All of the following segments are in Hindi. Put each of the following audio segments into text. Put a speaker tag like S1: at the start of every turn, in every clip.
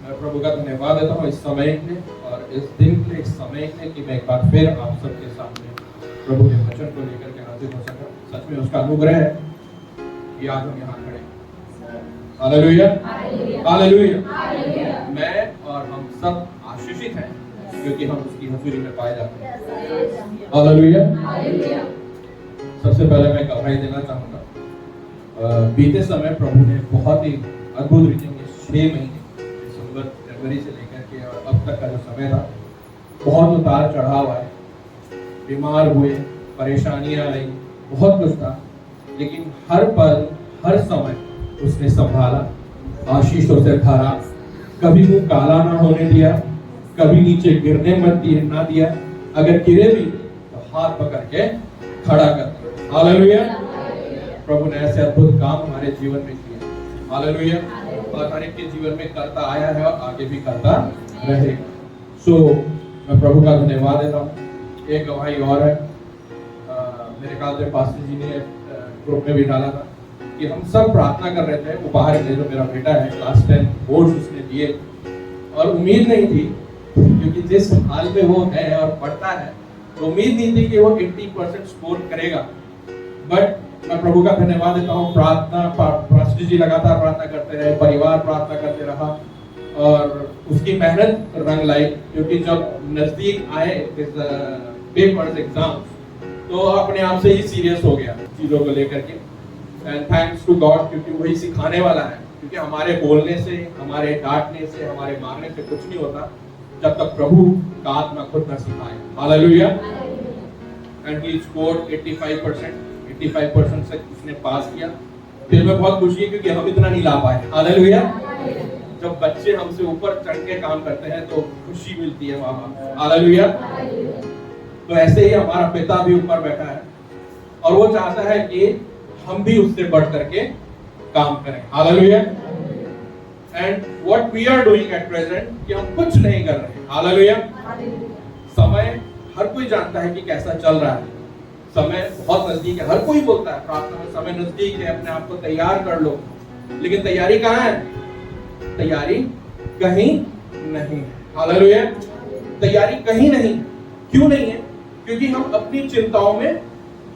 S1: मैं प्रभु का धन्यवाद देता हूँ इस समय के लिए और इस दिन के लिए, इस समय के लिए कि मैं एक बार फिर आप सबके सामने प्रभु के वचन को लेकर के हाजिर हो सका। सच में उसका अनुग्रह है कि आज हम यहाँ खड़े हैं। Hallelujah, hallelujah. मैं और हम सब आशीषित हैं क्योंकि हम उसकी हजूरी में पाए जाते हैं। हालेलुया। सबसे पहले मैं गवाही देना चाहूँगा, बीते समय प्रभु ने बहुत ही अद्भुत रीति में 6 महीने दिसंबर जनवरी से लेकर के और अब तक का जो समय था, बहुत उतार चढ़ाव आए, बीमार हुए, परेशानियां आई, बहुत कुछ था, लेकिन हर पल हर समय उसने संभाला, आशीषों से भरा, कभी मुंह काला ना होने दिया, कभी नीचे गिरने मत ना दिया, अगर गिरे भी तो हाथ पकड़ के खड़ा कर दिया। हालेलुया। प्रभु ने ऐसे अद्भुत काम हमारे जीवन में किए। हालेलुया। और हर एक के जीवन में करता आया है और आगे भी करता रहेगा। सो मैं प्रभु का धन्यवाद देता हूँ। एक गवाही और है, मेरे ख्याल से पास्टर जी ने ग्रुप में भी डाला था कि हम सब प्रार्थना कर रहे थे, उपहार के जो मेरा बेटा है क्लास 10 बोर्ड उसने दिए और उम्मीद नहीं थी, क्योंकि जिस हाल में वो है और पढ़ता है तो उम्मीद नहीं थी कि वो 80% स्कोर करेगा। बट मैं प्रभु का धन्यवाद देता हूँ, पास्टर जी लगातार प्रार्थना करते रहे, परिवार प्रार्थना करते रहा और उसकी मेहनत रंग लाई, क्योंकि जब नजदीक आए पेपर्स एग्जाम्स तो अपने आप से ही सीरियस हो गया चीजों को लेकर के। एंड थैंक्स टू गॉड, क्योंकि वही सिखाने वाला है, क्योंकि हमारे बोलने से, हमारे डांटने से, हमारे मारने से कुछ नहीं होता जब तक प्रभु का आत्मा खुद न सिखाए। हालेलुया। एंड ही स्कोर्ड 85% से उसने पास किया। फिर मैं बहुत खुशी है क्योंकि हम इतना नहीं ला पाए। हालेलुया। जब बच्चे हमसे ऊपर चढ़ के काम करते हैं तो खुशी मिलती है वहां। हालेलुया। तो ऐसे ही हमारा पिता भी ऊपर बैठा है और वो चाहता है कि हम भी उससे बढ़ करके काम करें। Hallelujah. And what we are doing at present, कि हम कुछ नहीं कर रहे। हालेलुया। समय हर कोई जानता है कि कैसा चल रहा है, समय बहुत नजदीक है। हर कोई बोलता है प्रार्थना में समय नजदीक है, अपने आप को तैयार कर लो, लेकिन तैयारी कहाँ है? तैयारी कहीं नहीं है। हालेलुया। तैयारी कहीं नहीं। क्यों नहीं है? क्योंकि हम अपनी चिंताओं में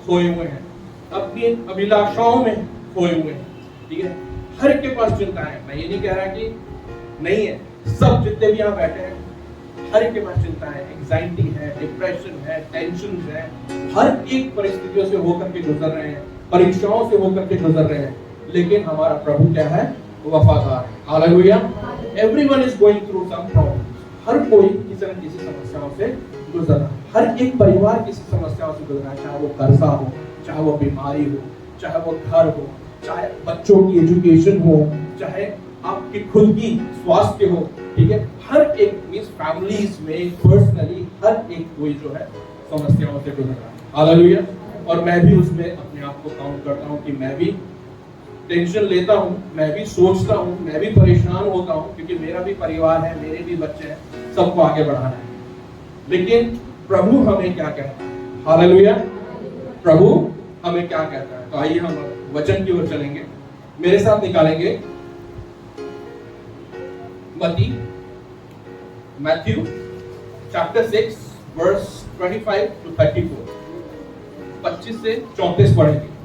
S1: खोए हुए हैं, अपनी अभिलाषाओं में खोए हुए हैं। ठीक है, हर एक के पास चिंता है। मैं ये नहीं कह रहा कि नहीं है, सब जितने भी यहाँ बैठे हैं हर एक के पास चिंता है, एंजाइटी है, डिप्रेशन है, टेंशन है, हर एक परिस्थितियों से होकर के गुजर रहे हैं, परीक्षाओं से होकर के गुजर रहे हैं, लेकिन हमारा प्रभु क्या है? वफादार है। Hallelujah. Everyone is going through some problems. हर कोई किसी न किसी समस्याओं से गुजर रहा है, हर एक परिवार किसी समस्याओं से गुजर रहा है, चाहे वो कर्जा हो, चाहे वो बीमारी हो, चाहे वो घर हो, चाहे बच्चों की एजुकेशन हो, चाहे आपकी खुद की स्वास्थ्य हो। ठीक है, हर एक मींस फैमिलीज में पर्सनली हर एक कोई जो है समस्याओं से गुजर रहा है। हालेलुया। और मैं भी उसमें अपने आप को काउंट करता हूँ कि मैं भी टेंशन लेता हूँ, मैं भी सोचता हूँ, मैं भी परेशान होता हूँ, क्योंकि मेरा भी परिवार है, मेरे भी बच्चे हैं, सबको आगे बढ़ाना है। लेकिन प्रभु हमें क्या कहता है? हालेलुया। प्रभु हमें क्या कहता है? तो आइए हम वचन की ओर चलेंगे। मेरे साथ निकालेंगे मैथ्यू चैप्टर 6 वर्स 25 to 34, 25 से 34 पढ़ेंगे।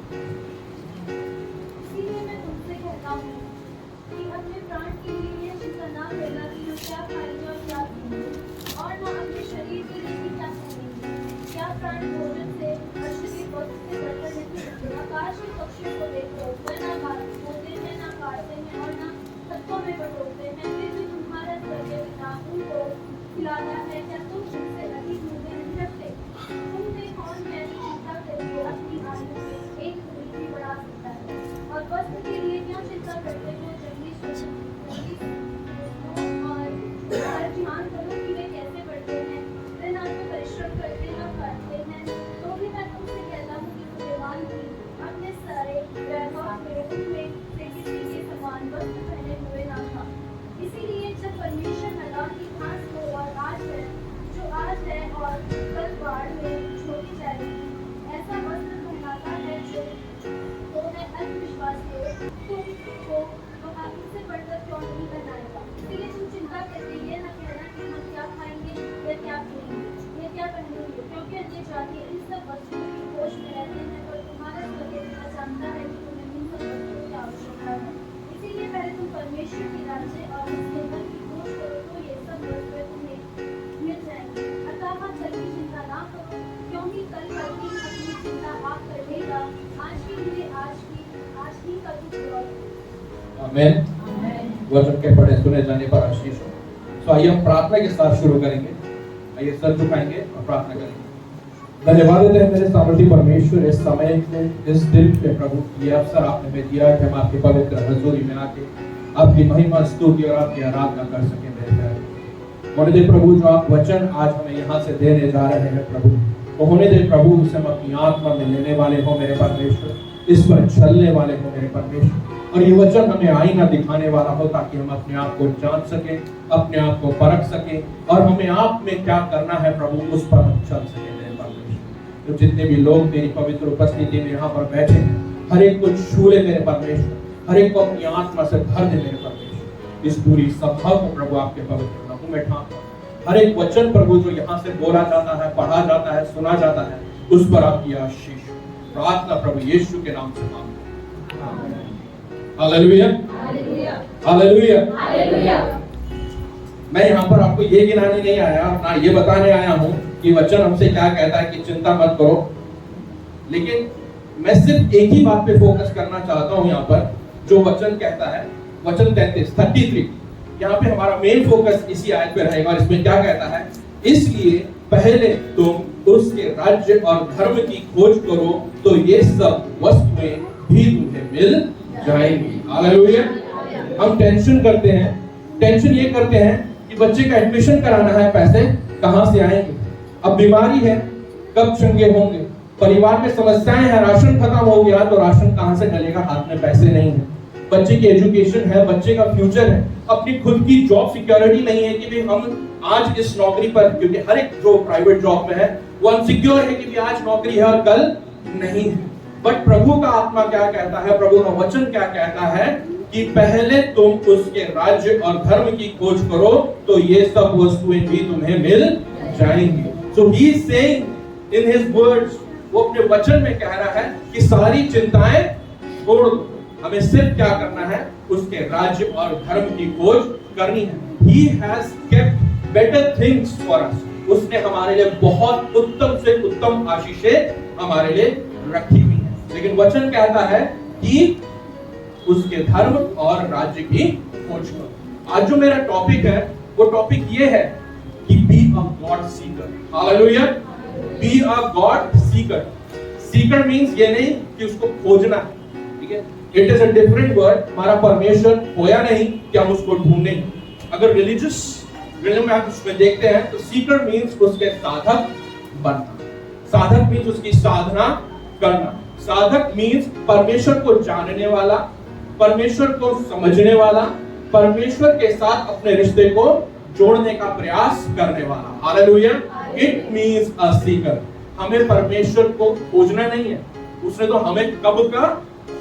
S2: विश्वास है तुमको तो इससे बढ़कर क्यों नहीं बनाएगा। इसलिए तुम चिंता करके ये न कहना कि हम क्या खाएंगे या क्या पिएंगे या क्या पहनेंगे, क्योंकि अन्य जाति इन सब वस्तुओं की खोज में रहते हैं, पर तुम्हारा स्वर्गीय पिता जानता है कि तुम्हें इन सब वस्तुओं की आवश्यकता है। इसीलिए पहले तुम परमेश्वर के राज्य और उसके धन की खोज करो, तो ये सब वस्तुएं तुम्हें मिल जाएंगी। अतः कल की चिंता ना करो, क्योंकि कल की अपनी चिंता आप कर लेगा। आज के लिए आज ही का दुख बहुत।
S1: आमीन। वचन के पढ़े सुने जाने पर आशीष हो। तो आइए हम प्रार्थना के साथ शुरू करेंगे। आइए सर झुकाएंगे और प्रार्थना करेंगे। धन्यवाद देते हैं मेरे सामर्थी परमेश्वर इस समय के इस दिन पे प्रभु ये अवसर आपने हमें दिया कि हम आपके पवित्र हजूरी में आके आपकी महिमा स्तुति और आपकी आराधना कर सके। मेरे प्यारे होने दे प्रभु, जो आप वचन आज हमें यहाँ से देने जा रहे हैं प्रभु, तो होने दे प्रभु उसे हम अपनी आत्मा में लेने वाले हो मेरे परमेश्वर, इस पर चलने वाले हो मेरे परमेश्वर, और ये वचन हमें आईना दिखाने वाला हो ताकि हम अपने आप को जान सके, अपने आप को परख सके और हमें आप में क्या करना है प्रभु उस पर हम चल सके मेरे परमेश्वर। तो जितने भी लोग तेरी पवित्र उपस्थिति में यहाँ पर बैठे हैं, हर एक को छू ले मेरे परमेश्वर, हर एक को अपनी आत्मा से भर दे मेरे परमेश्वर। इस पूरी सभा को प्रभु आपके पवित्र नाम में ठाक, हर एक वचन प्रभु जो यहाँ से बोला जाता है, पढ़ा जाता है, सुना जाता है, उस पर आपकी आशीष प्रार्थना प्रभु यीशु के नाम से मांगते हैं। Hallelujah, hallelujah, hallelujah. मैं यहाँ पर आपको ये गिनाने नहीं आया, ना ये बताने आया हूँ कि वचन हमसे क्या कहता है कि चिंता मत करो, लेकिन मैं सिर्फ एक ही बात पे फोकस करना चाहता हूँ यहाँ पर, जो वचन कहता है, वचन 33 यहाँ पे हमारा मेन फोकस इसी आयत पे रहेगा। और इसमें क्या कहता है, इसलिए पहले तुम उसके राज्य और धर्म की खोज करो, तो ये सब वस्तुएं भी तुम्हें मिल जाएंगी। हालेलुया। हम टेंशन करते हैं, टेंशन ये करते हैं कि बच्चे का एडमिशन कराना है, पैसे कहाँ से आएंगे, अब बीमारी है कब चंगे होंगे, परिवार में समस्याएं हैं, राशन खत्म हो गया तो राशन कहाँ से डलेगा, हाथ में पैसे नहीं है, बच्चे की एजुकेशन है, बच्चे का फ्यूचर है, अपनी खुद की जॉब सिक्योरिटी नहीं है कि भाई हम आज इस नौकरी पर, क्योंकि हर एक जो प्राइवेट जॉब में है वो अनसिक्योर है कि भाई आज नौकरी है और कल नहीं है। बट प्रभु का आत्मा क्या कहता है, प्रभु का वचन क्या कहता है कि पहले तुम उसके राज्य और धर्म की खोज करो, तो ये सब वस्तुएं भी तुम्हें मिल जाएंगी। So he is saying in his words, वो अपने वचन में कह रहा है कि सारी चिंताएं छोड़ दो, हमें सिर्फ क्या करना है, उसके राज्य और धर्म की खोज करनी है। He has kept better things for us. उसने हमारे लिए बहुत उत्तम से उत्तम आशीषें हमारे लिए रखी हुई है। लेकिन वचन कहता है कि उसके धर्म और राज्य की खोज करो। आज जो मेरा टॉपिक है वो टॉपिक ये है कि B a God seeker. Hallelujah. B a God Sikar. Sikar means ये नहीं कि उसको खोजना है, ठीक है, it is a different word. हमारा परमेश्वर होया नहीं कि हम उसको ढूंढेंगे। अगर रिलीजियस रिलीजन में आप उसमें देखते हैं तो सीकर मींस उसके साधक बनना, साधक मींस उसकी साधना करना, साधक मींस परमेश्वर को जानने वाला, परमेश्वर को समझने वाला, परमेश्वर के साथ अपने रिश्ते को जोड़ने का प्रयास करने वाला। हालेलुया। इट मींस अ सीकर। हमें परमेश्वर को खोजना नहीं है, उसने तो हमें कब का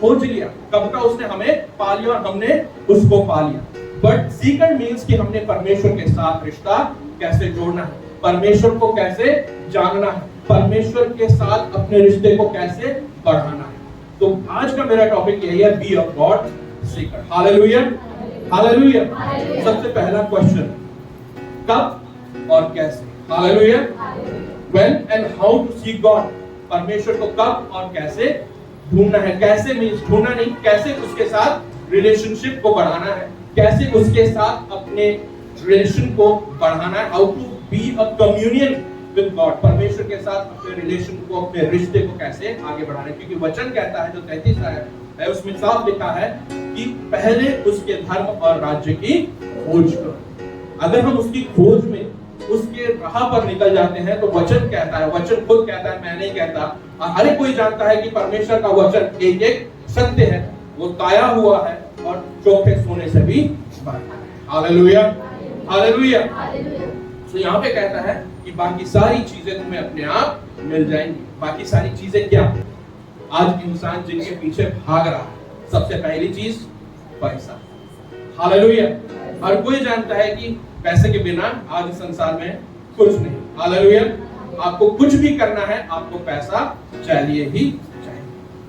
S1: खोज लिया, कब का उसने हमें पा लिया और हमने उसको पा लिया। बट सीकर मींस कि हमने परमेश्वर के साथ रिश्ता कैसे जोड़ना है, परमेश्वर को कैसे जानना है, परमेश्वर के साथ अपने रिश्ते को कैसे बढ़ाना है। तो आज का मेरा टॉपिक यही है, be a God seeker. Hallelujah, hallelujah. सबसे पहला क्वेश्चन, कब और कैसे। Hallelujah. When and how to seek God. परमेश्वर को कब और कैसे ढूंढना है। कैसे मींस ढूंढना नहीं, कैसे उसके साथ रिलेशनशिप को बढ़ाना है, कैसे उसके साथ अपने रिलेशन को बढ़ाना है। How to be a communion with God. परमेश्वर के साथ अपने रिलेशन को, अपने रिश्ते को कैसे आगे बढ़ाना है। क्योंकि वचन कहता है, जो 33 आयत है उसमें साफ लिखा है कि पहले उसके धर्म और राज्य की खोज करो। अगर हम उसकी खोज में, उसके राह पर निकल जाते हैं तो वचन कहता है, वचन खुद कहता है, मैं नहीं कहता, हर एक कोई जानता है कि परमेश्वर का वचन एक एक सत्य है, वो ताया हुआ है और चोखे सोने से भी बढ़ा है। Hallelujah, hallelujah. तो यहाँ पे कहता है कि बाकी सारी चीजें तुम्हें अपने आप मिल जाएंगी। बाकी सारी चीजें क्या? आज इंसान जिनके पीछे भाग रहा है, सबसे पहली चीज पैसा। हालेलुया। हर कोई जानता है कि पैसे के बिना आज इस संसार में कुछ नहीं। हालेलुया। आपको कुछ भी करना है, आपको पैसा चाहिए ही चाहिए।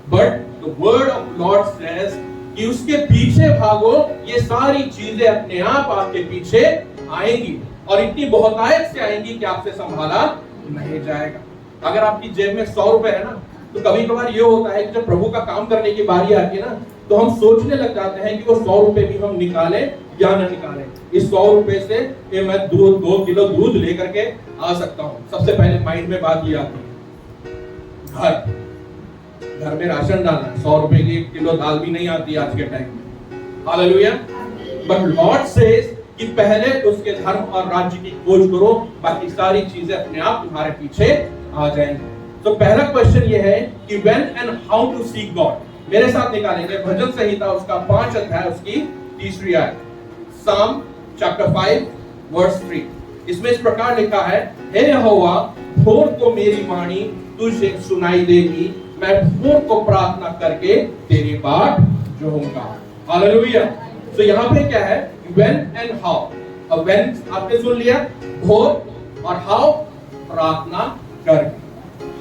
S1: But the word of Lord says कि उसके पीछे भागो, ये सारी चीजें अपने आप आपके पीछे आएंगी और इतनी बहुतायत से आएंगी कि आपसे संभाला नहीं जाएगा। अगर आपकी जेब में 100 रुपए है ना, तो कभी कभार ये होता है कि जब प्रभु का काम करने की बारी आती है ना, तो हम सोचने लग जाते हैं कि वो 100 रुपए भी हम निकालें या न निकालें। इस 100 रुपए से ये मैं 2 किलो दूध लेकर के आ सकता हूँ। सबसे पहले माइंड में बात ये आती है, घर में राशन डालना है। 100 रुपए की 1 किलो दाल भी नहीं आती आज के टाइम में। हालेलुया। बट लॉर्ड सेज कि पहले उसके धर्म और राज्य की खोज करो, बाकी सारी चीजें अपने आप तुम्हारे पीछे आ जाएंगी। तो पहला क्वेश्चन ये है कि when and how to seek God. मेरे साथ निकालेंगे भजन संहिता उसका 5 अध्याय उसकी 3री आयत, साम चैप्टर 5 वर्स 3। इसमें इस प्रकार लिखा है, हे यहोवा भोर को मेरी वाणी तुझे सुनाई देगी, मैं भोर को प्रार्थना करके तेरी बाट जोहूंगा। हालेलुया। तो यहाँ पे क्या है, when and how। अब when आपने सुन लिया, भोर, और how प्रार्थना करके।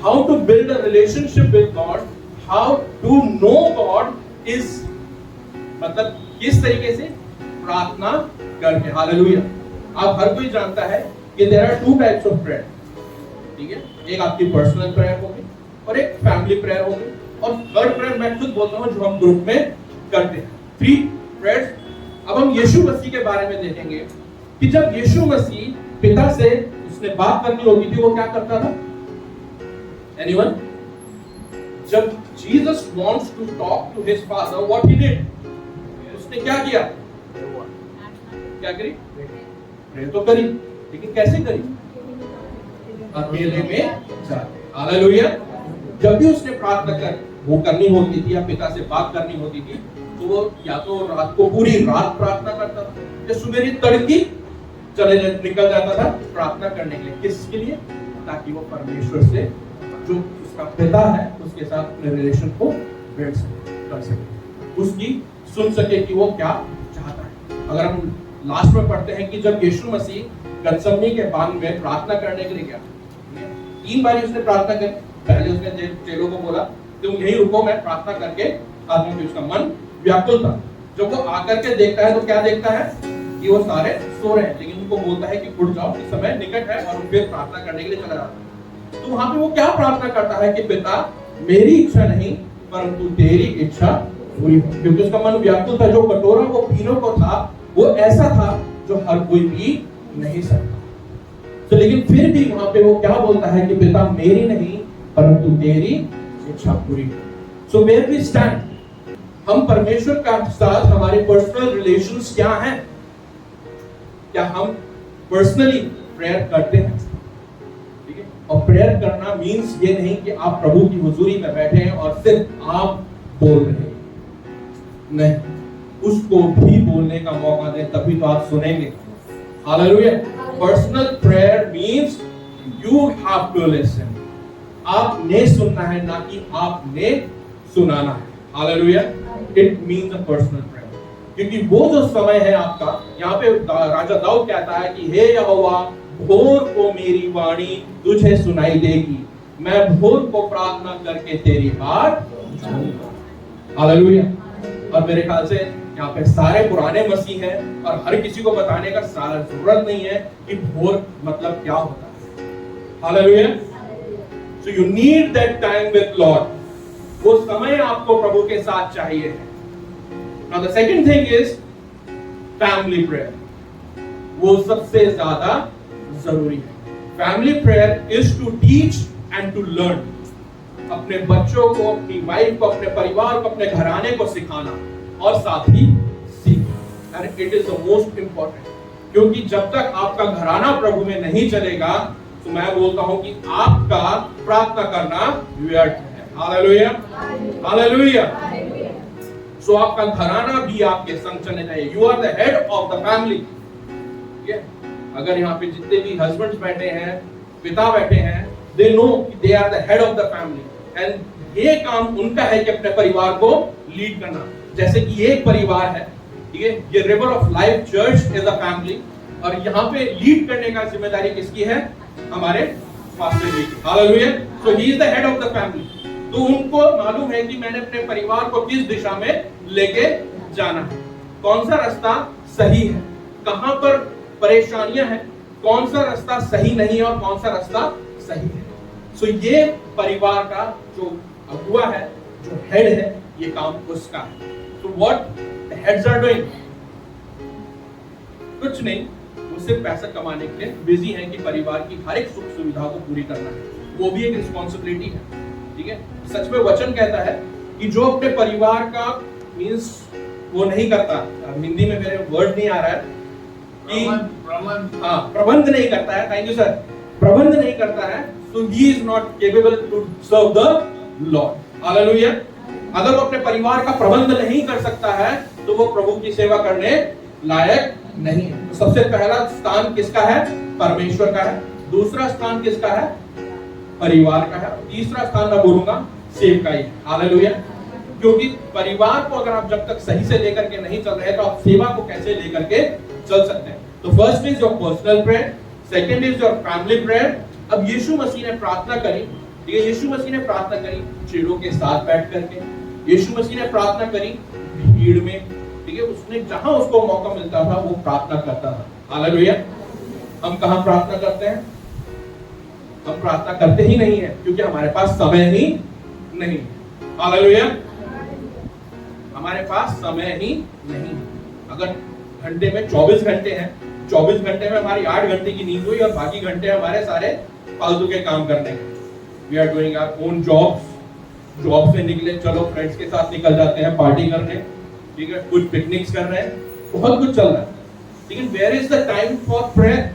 S1: How to build a relationship with God, how to know God is मतलब किस तरीके से, प्रार्थना करके। हालेलुया। आप हर कोई जानता है कि there are 2 types of prayer, ठीक है। एक आपकी पर्सनल प्रेयर होगी और एक फैमिली प्रेयर होगी, और थर्ड प्रेयर मैं खुद बोलता हूँ जो हम ग्रुप में करते हैं। 3 प्रेयर्स। अब हम यीशु मसीह के बारे में देखेंगे कि जब यीशु मसीह पिता से उसने बात करनी होती थी, वो क्या करता था? एनीवन? जब Jesus wants to talk to his father, what he did? उसने क्या किया? क्या करी? प्रे तो करी, लेकिन कैसे करी? अकेले में जाके। हालेलुया। जब भी उसने प्रार्थना करनी होती थी या पिता से बात करनी होती थी, तो वो या तो रात को पूरी रात प्रार्थना करता था या सुबह तड़की निकल जाता था प्रार्थना करने के लिए। किसके लिए? ताकि वो परमेश्वर से, जो उसका पिता है, उसके साथ अपने रिलेशन को बिल्ड कर सके, उसकी सुन सके कि वो क्या चाहता है। अगर हम लास्ट में पढ़ते हैं कि जब यीशु मसीह गतसमनी के बाग में प्रार्थना करने के लिए गया, 3 बार उसने प्रार्थना की। पहले उसने चेलों को बोला तुम यहीं रुको, मैं प्रार्थना करके आता हूं। उसका मन व्याकुल था। जब वो आकर के देखता है तो क्या देखता है कि वो सारे सो रहे हैं, लेकिन उनको बोलता है कि उठ जाओ, इस समय निकट है, और फिर प्रार्थना करने के लिए चला जाता है। तो वहां पे वो क्या प्रार्थना करता है कि पिता मेरी इच्छा नहीं परंतु तेरी इच्छा पूरी हो, क्योंकि उसका मन व्याकुल था। जो कटोरा वो पीने को था, वो ऐसा था जो हर कोई पी नहीं सकता। तो लेकिन फिर भी वहां पे वो क्या बोलता है कि पिता मेरी नहीं परंतु तेरी इच्छा पूरी हो। सो वेयर वी स्टैंड, हम परमेश्वर का साथ हमारे पर्सनल रिलेशंस क्या हैं? क्या हम पर्सनली प्रेयर करते हैं? ठीक है। और प्रेयर करना मींस ये नहीं कि आप प्रभु की हुजूरी में बैठे हैं और सिर्फ आप बोल रहे हैं, नहीं, उसको भी बोलने का मौका दें, तभी तो आप सुनेंगे। Hallelujah. Personal prayer means you have to listen. आपने सुनना है, ना कि आपने सुनाना है। Hallelujah. It means a personal prayer, क्योंकि वो जो समय है आपका, यहाँ पे राजा दाऊद कहता है कि हे यहोवा भोर को मेरी वाणी तुझे सुनाई देगी, मैं भोर को प्रार्थना करके तेरी बाट जोहूंगा। हालेलुया। और मेरे ख्याल से यहाँ पे सारे पुराने मसीह हैं और हर किसी को बताने का सारा जरूरत नहीं है कि भोर मतलब क्या होता है। Hallelujah. So you need that time with Lord. वो समय आपको प्रभु के साथ चाहिए है। Now the second thing is family prayer. वो सबसे ज्यादा जरूरी है। Family prayer is to teach and to learn. अपने बच्चों को, अपनी वाइफ को, अपने परिवार को, अपने घराने को सिखाना और साथ ही सीखना। And it is the most important. क्योंकि जब तक आपका घराना प्रभु में नहीं चलेगा, तो मैं बोलता हूं कि आपका प्रार्थना करना व्यर्थ है। हालेलुया। हालेलुया। सो आपका घराना भी आपके संग चलने चाहिए। You are the head of the family. अगर यहाँ पे जितने भी हस्बैंड्स बैठे हैं, पिता बैठे हैं, दे नो कि they are the head of the family, and ये काम उनका है कि अपने परिवार को लीड करना। जैसे कि ये एक परिवार है, ठीक है, ये river of life church is a family, और यहाँ पे लीड करने का जिम्मेदारी किसकी है? हमारे पास्टर जी की। Hallelujah. So he is the head of the family. तो उनको मालूम है कि मैंने अपने परिवार को किस दिशा में लेके जाना है, कौन सा रास्ता सही है, कहां पर परेशानियां हैं, कौन सा रास्ता सही नहीं है और कौन सा रास्ता सही है। सो ये परिवार का जो अगुआ है, जो हेड है, ये काम उसका है। So what the heads are doing, कुछ नहीं, वो सिर्फ पैसा कमाने के लिए बिजी है कि परिवार की हर एक सुख सुविधा को पूरी करना है, वो भी एक रिस्पॉन्सिबिलिटी है, ठीक है। सच में वचन कहता है कि जो अपने परिवार का मींस वो नहीं करता, हिंदी में मेरे वर्ड नहीं आ रहा है कि प्रबंध नहीं करता है, थैंक यू सर, प्रबंध नहीं करता है, so he is not capable to serve the Lord. Hallelujah. अगर वो अपने परिवार का प्रबंध नहीं कर सकता है तो वो प्रभु की सेवा करने लायक नहीं है। तो सबसे पहला स्थान किसका है? परमेश्वर का है। दूसरा स्थान किसका है? परिवार का है। तीसरा स्थान मैं बोलूंगा सेवकाई। हालेलुया। क्योंकि परिवार को अगर आप जब तक सही से लेकर के नहीं चल रहे तो आप सेवा को कैसे लेकर के चल सकते हैं? तो first is your personal prayer, second is your family prayer. अब यीशु मसीह ने प्रार्थना करी, ठीक है, यीशु मसीह ने प्रार्थना करी चेलों के साथ बैठ करके, यीशु मसीह ने प्रार्थना करी भीड़ में, ठीक है, उसने जहां उसको मौका मिलता था वो प्रार्थना करता था। हालेलुया। हम कहां प्रार्थना करते हैं? हम प्रार्थना करते ही नहीं है क्योंकि हमारे पास समय ही नहीं। हालेलुया। हमारे पास समय ही नहीं। अगर घंटे में 24 घंटे हैं, 24 घंटे में हमारी 8 घंटे की नींद हुई और बाकी घंटे हमारे सारे फालतू के काम करने के। We are doing our own jobs, job से निकले चलो फ्रेंड्स के साथ निकल जाते हैं पार्टी करने, ठीक है, कुछ पिकनिक्स कर रहे हैं, बहुत कुछ चल रहा है, लेकिन where is the time for prayer?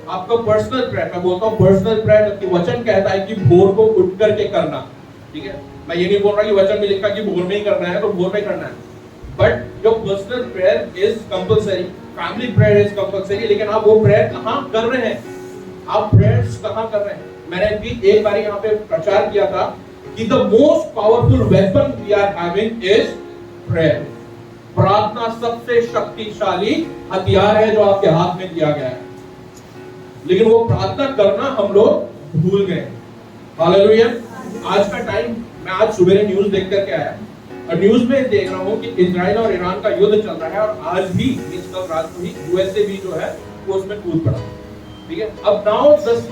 S1: आपका पर्सनल प्रेयर, मैं बोलता हूँ पर्सनल प्रेयर, जबकि वचन कहता है कि भोर को उठ करके करना, ठीक है। मैं ये नहीं बोल रहा कि वचन में लिखा कि भोर में ही करना है तो भोर में करना है, but your personal prayer is compulsory, family prayer is compulsory, लेकिन आप वो प्रेयर कहाँ कर रहे हैं? आप प्रेयर्स कहाँ कर रहे हैं? मैंने भी एक बार यहाँ पे प्रचार किया था कि the most powerful weapon we are having is prayer. प्रार्थना सबसे शक्तिशाली हथियार है जो आपके हाथ में दिया गया है, लेकिन वो प्रार्थना करना हम लोग भूल गए। हालेलुया। आज का टाइम, मैं आज सुबह न्यूज देख करके आया और न्यूज में देख रहा हूँ कि इजराइल और ईरान का युद्ध चल रहा है और आज भी कल रात को ही यूएसए भी जो है वो उसमें कूद पड़ा, ठीक है। अब now the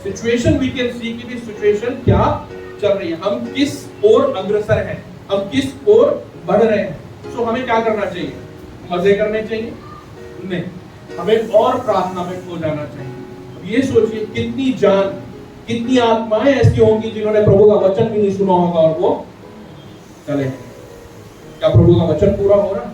S1: situation we can see कि सिचुएशन क्या चल रही है, हम किस ओर अग्रसर हैं, हम किस ओर बढ़ रहे हैं। सो हमें क्या करना चाहिए? मजे करने चाहिए? नहीं, हमें और प्रार्थना में खो जाना चाहिए। अब ये सोचिए कितनी जान, कितनी आत्माएं ऐसी होंगी जिन्होंने प्रभु का वचन भी नहीं सुना होगा और वो चले। क्या प्रभु का वचन पूरा हो रहा?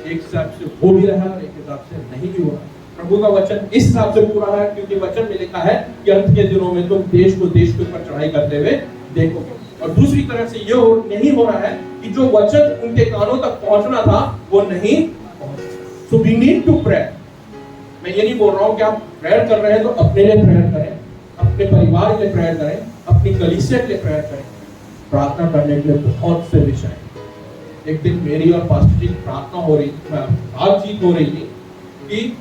S1: एक हिसाब से हो भी रहा है और एक हिसाब से नहीं भी हो रहा। प्रभु का वचन इस हिसाब से पूरा है क्योंकि वचन में लिखा है कि अंत के दिनों में तुम देश को देश के ऊपर चढ़ाई करते हुए देखोगे। और दूसरी तरफ से ये नहीं हो रहा है कि जो वचन उनके कानों तक पहुंचना था वो नहीं पहुंचा। So we need to pray. मैं ये नहीं बोल रहा हूं कि आप प्रेयर कर रहे हैं तो अपने लिए प्रेयर करें, अपने परिवार के लिए प्रेयर करें, अपनी कलीसिया के लिए प्रेयर करें। प्रार्थना करने के लिए बहुत से विषय हैं। एक दिन मेरी और पास्टर जी प्रार्थना हो रही, बातचीत हो रही थी कि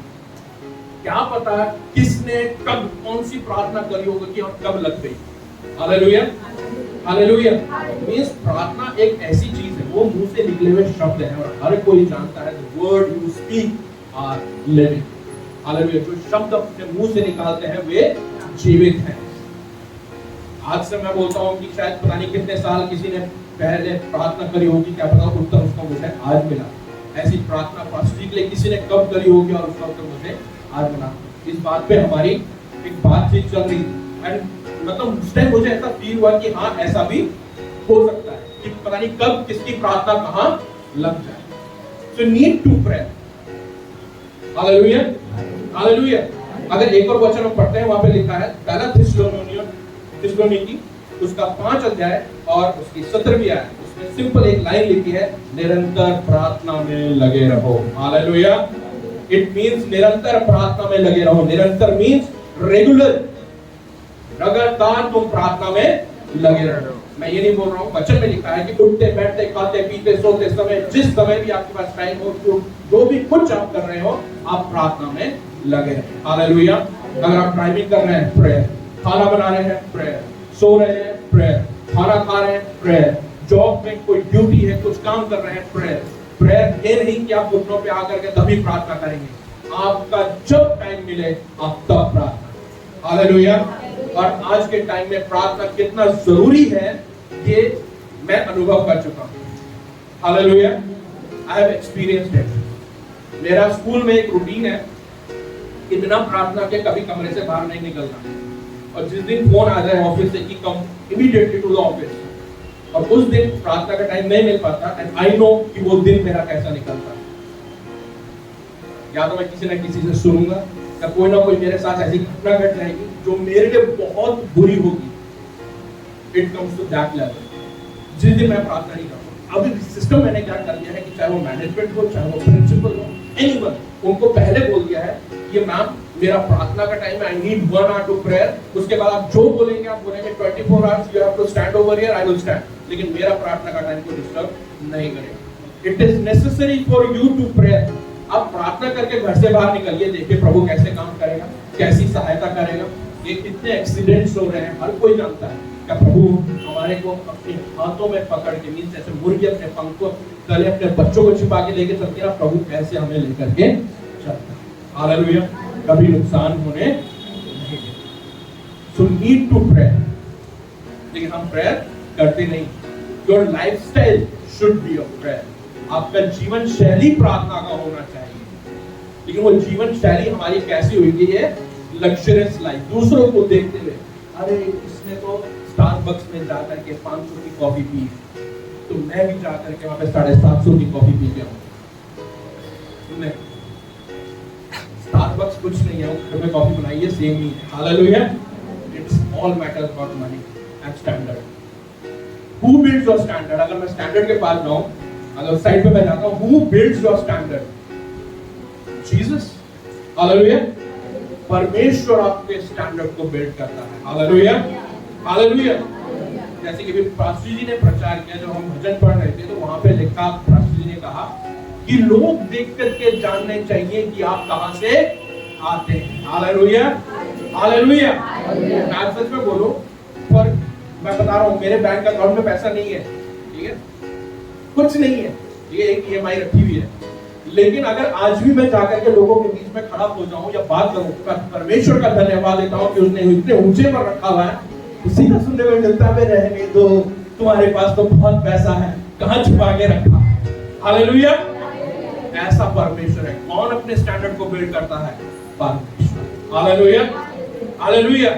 S1: क्या पता किसने कब कौन सी प्रार्थना करी होगी और कब लग गई। हालेलुया। हालेलुया। मींस प्रार्थना एक ऐसी चीज है, वो मुंह से निकले हुए शब्द हैं और हर कोई जानता है the word you speak are living. Hallelujah. जो शब्द अपने मुंह से निकालते हैं वे जीवित हैं। आज से मैं बोलता हूँ कि शायद पता नहीं कितने साल किसी ने पहले प्रार्थना करी होगी, क्या पता उत्तर उसका मुझे आज मिला। ऐसी प्रार्थना पास्टर के लिए किसी ने कब करी होगी और उसका उत्तर मुझे आज मिला। इस बात पे हमारी एक बातचीत चल रही थी एंड मतलब उस टाइम मुझे ऐसा फील हुआ कि हाँ ऐसा भी हो सकता है कि पता नहीं कब किसकी प्रार्थना कहाँ लग जाए। So need to pray. Hallelujah. Hallelujah. अगर एक और वचन हम पढ़ते हैं, वहां पे लिखा है पहला थिस्सलुनीकी उसका 5 अध्याय और उसकी 17वीं आयत, उसमें सिंपल एक लाइन लिखी है, निरंतर प्रार्थना में लगे रहो। हालेलुया। इट मींस निरंतर प्रार्थना में लगे रहो। निरंतर मींस रेगुलर, लगातार तुम प्रार्थना में लगे रहो। मैं ये नहीं बोल रहा हूँ, वचन में लिखा है कि उठते बैठते खाते पीते सोते समय, जिस समय भी आपके पास टाइम हो, जो भी कुछ आप कर रहे हो, आप प्रार्थना में लगे रहें। हालेलुया। अगर आप ड्राइविंग कर रहे हैं, प्रेयर। खाना बना रहे हैं, प्रेयर। सो रहे हैं, प्रेयर। खाना खा रहे हैं, प्रेयर। जॉब में कोई ड्यूटी है, कुछ काम कर रहे हैं, प्रेयर। प्रेयर ये नहीं कि आप घुटनों पे आकर के तभी प्रार्थना करेंगे, आपका जब टाइम मिले आप तब प्रार्थना। हालेलुया। और आज के टाइम में प्रार्थना कितना जरूरी है ये मैं अनुभव कर चुका हूं। Hallelujah. I have experienced it. मेरा स्कूल में एक रूटीन है कि बिना प्रार्थना के कभी कमरे से बाहर नहीं निकलना, और जिस दिन फोन आ जाए ऑफिस से कि कम इमीडिएटली टू द ऑफिस, और उस दिन प्रार्थना का टाइम नहीं मिल पाता, एंड आई नो कि वो दिन मेरा कैसा निकलता। या तो मैं किसी न किसी से सुनूंगा, या कोई ना कोई मेरे साथ ऐसी घटना घट जाएगी जो मेरे लिए बहुत बुरी होगी। It comes to that level जिस दिन मैं प्रार्थना नहीं करूंगा। अभी सिस्टम मैंने क्या कर दिया है कि चाहे वो मैनेजमेंट हो, चाहे वो प्रिंसिपल हो, एनीवन, उनको पहले बोल दिया है कि मैम मेरा प्रार्थना का टाइम है, I need 1 hour to prayer. उसके बाद आप जो बोलेंगे आप बोलेंगे 24 hours you have to stand over here, I will stand, लेकिन मेरा प्रार्थना का टाइम को डिस्टर्ब नहीं करेगा। It is necessary for you to prayer. आप प्रार्थना करके घर से बाहर निकलिए, देखिए प्रभु कैसे काम करेगा, कैसी सहायता करेगा। ये कितने एक्सीडेंट्स हो रहे हैं, हर कोई जानता है। क्या प्रभु हमारे को अपने हाथों में पकड़ के, मींस जैसे मुर्गी अपने पंखों तले अपने बच्चों को छिपा के लेके चलती है, प्रभु कैसे हमें लेकर के चलता है। हालेलुया। कभी नुकसान होने नहीं देता। सो नीड टू प्रेयर, लेकिन हम प्रेयर करते नहीं। Your lifestyle should be of prayer. आपका जीवन शैली प्रार्थना का होना चाहिए, लेकिन वो जीवन शैली हमारी कैसी होगी? ये लग्जरियस लाइफ, दूसरों को देखते हुए, अरे इसने तो स्टारबक्स में जाकर के 500 की कॉफी पी, तो मैं भी जाकर के वहां पे 750 की कॉफी पी के आऊं। नहीं, स्टारबक्स कुछ नहीं है, घर में कॉफी बनाइए, सेम ही है। Hallelujah. It's all matters about money and standard. Who builds your standard? अगर मैं स्टैंडर्ड के पास जाऊं, अगर साइड पे मैं जाता हूं, who builds your standard? Jesus. Hallelujah. परमेश्वर आपके स्टैंडर्ड को बिल्ड करता है। हालेलुया। हालेलुया। जैसे कि पास्टर जी ने प्रचार किया, जब हम भजन पढ़ रहे थे, तो वहां पे लिखा, पास्टर जी ने कहा कि लोग देख करके जानने चाहिए कि आप कहां से आते हैं। हालेलुया। हालेलुया। मैं सच में बोलूं, पर मैं बता रहा हूं, मेरे बैंक अकाउंट में पैसा नहीं है, ठीक है, कुछ नहीं है, ये एक EMI रखी हुई है, लेकिन अगर आज भी मैं जाकर के लोगों के बीच में खड़ा हो जाऊं या बात करूं, तो परमेश्वर का धन्यवाद देता हूं कि उसने इतने ऊंचे पर रखा हुआ है। उसी का सुनने में मिलता है, रहने दो, तुम्हारे पास तो बहुत पैसा है, कहां छुपा के रखा है। हालेलुया। ऐसा परमेश्वर है। कौन अपने स्टैंडर्ड को बिल्ड करता है? परमेश्वर। हालेलुया। हालेलुया।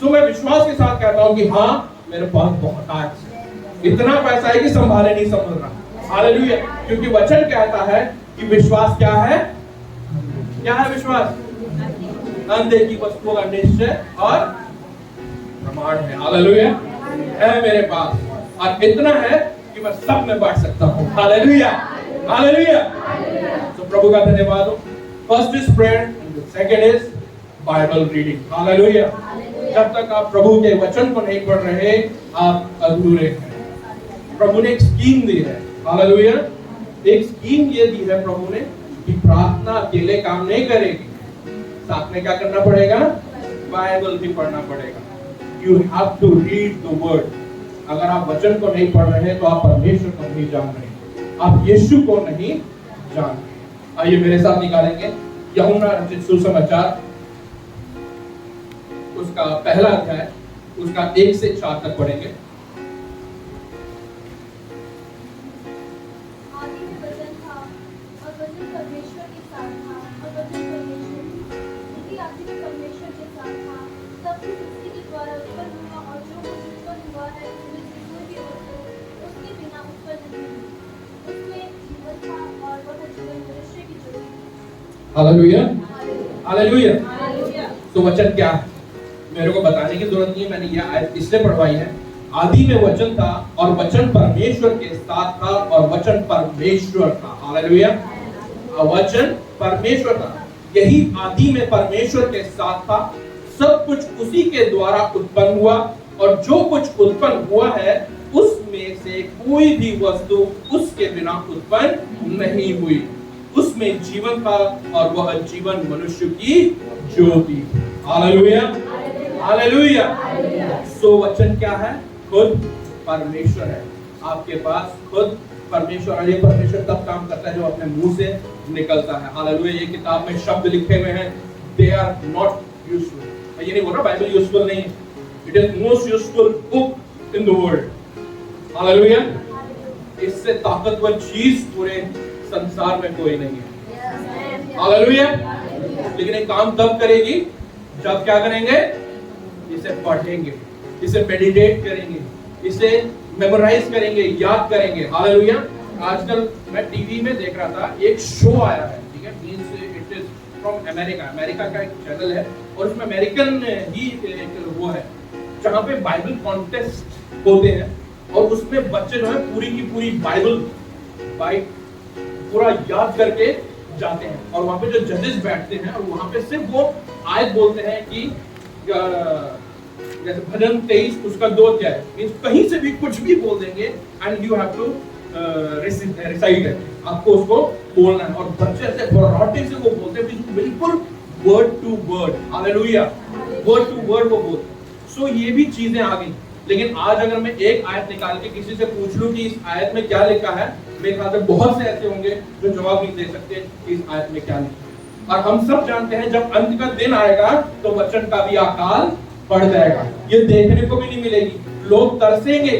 S1: तो मैं विश्वास के साथ कहता हूं कि हाँ, मेरे पास बहुत आज इतना पैसा है कि संभाले नहीं संभल रहा। हालेलुया। क्योंकि वचन कहता है कि विश्वास क्या है? क्या है विश्वास? अनदेखी वस्तुओं का निश्चय और प्रमाण है। हालेलुया। है मेरे पास, और इतना है कि मैं सब में बांट सकता हूं। हालेलुया। हालेलुया। तो प्रभु का धन्यवाद हो। First is prayer and second is Bible reading. Hallelujah. जब तक आप प्रभु के वचन को नहीं पढ़ रहे, आप अधूरे हैं। प्रभु ने एक स्कीम दी है। हालेलुया। एक स्कीम ये दी है प्रभु ने कि प्रार्थना अकेले काम नहीं करेगी, साथ में क्या करना पड़ेगा? बाइबल भी पढ़ना पड़ेगा। You have to read the word. अगर आप वचन को नहीं पढ़ रहे तो आप परमेश्वर को नहीं जान रहे, आप यीशु को नहीं जान रहे। आइए मेरे साथ निकालेंगे यूहन्ना रचित सुसमाचार, उसका पहला अध्याय, उसका 1 से 4 तक पढ़ेंगे।
S2: आदि में वचन था, और वचन परमेश्वर के साथ था, और वचन परमेश्वर था। उसी आदि में परमेश्वर के साथ था। सब कुछ उसी के द्वारा उत्पन्न हुआ, और जो कुछ उत्पन्न हुआ है उसमें से कोई भी वस्तु उसके बिना उत्पन्न नहीं हुई। उसमें जीवन था, और वह जीवन मनुष्य की ज्योति थी।
S1: हालेलुया। हालेलुया।
S2: हालेलुया।
S1: तो वचन क्या है मेरे को बताने की जरूरत नहीं है, मैंने यह आयत इसलिए पढ़वाई है। आदि में वचन था, और वचन परमेश्वर के साथ था, और वचन परमेश्वर था। हालेलुया। वचन परमेश्वर था, यही आदि में परमेश्वर के साथ था। सब कुछ उसी के द्वारा उत्पन्न हुआ, और जो कुछ उत्पन्न हुआ है उसमें से कोई भी वस्तु उसके बिना उत्पन्न नहीं हुई। उसमें जीवन था और वह जीवन मनुष्य की ज्योति। Hallelujah, hallelujah. सो वचन क्या है? खुद परमेश्वर है। आपके पास खुद परमेश्वर, और ये परमेश्वर तब काम करता है जो अपने मुंह से निकलता है। हालेलुया। ये किताब में शब्द लिखे हुए हैं, दे आर नॉट यूजफुल। मैं ये नहीं बोल रहा बाइबल यूजफुल नहीं, it is most useful book in the world. Hallelujah. इससे ताकतवर चीज पूरे संसार में कोई नहीं है। हालेलुया। लेकिन एक काम तब करेगी जब क्या करेंगे? इसे पढ़ेंगे, इसे मेडिटेट करेंगे, इसे मेमोराइज करेंगे, याद करेंगे। हालेलुया। आजकल मैं टीवी में देख रहा था, एक शो आया है, ठीक है, means it is from America. America का एक चैनल है और उसमें अमेरिकन ही एक वो है जहाँ पे बाइबल कॉन्टेस्ट होते हैं और उसमें बच्चे जो है पूरी की पूरी बाइबल पूरा याद करके जाते हैं। और वहाँ पे जो जजेस बैठते हैं और वहाँ पे सिर्फ वो आयत बोलते हैं कि जैसे भजन 23 उसका 2 अध्याय, मींस कहीं से भी कुछ भी बोल देंगे and you have to recite है, आपको उसको बोलना है। और बच्चे ऐसे बराटे से वो बोलते हैं, बिल्कुल word to word. Hallelujah. Word to word वो बोलते हैं। सो ये भी चीजें आ गई। लेकिन आज अगर मैं एक आयत निकाल के किसी से पूछ लूं कि इस आयत में क्या लिखा है, मेरे ख्याल से बहुत से ऐसे होंगे जो जवाब नहीं दे सकते कि इस आयत में क्या लिखा है। और हम सब जानते हैं जब अंत का दिन आएगा तो वचन का भी अकाल पड़ जाएगा। ये देखने को भी नहीं मिलेगी। लोग तरसेंगे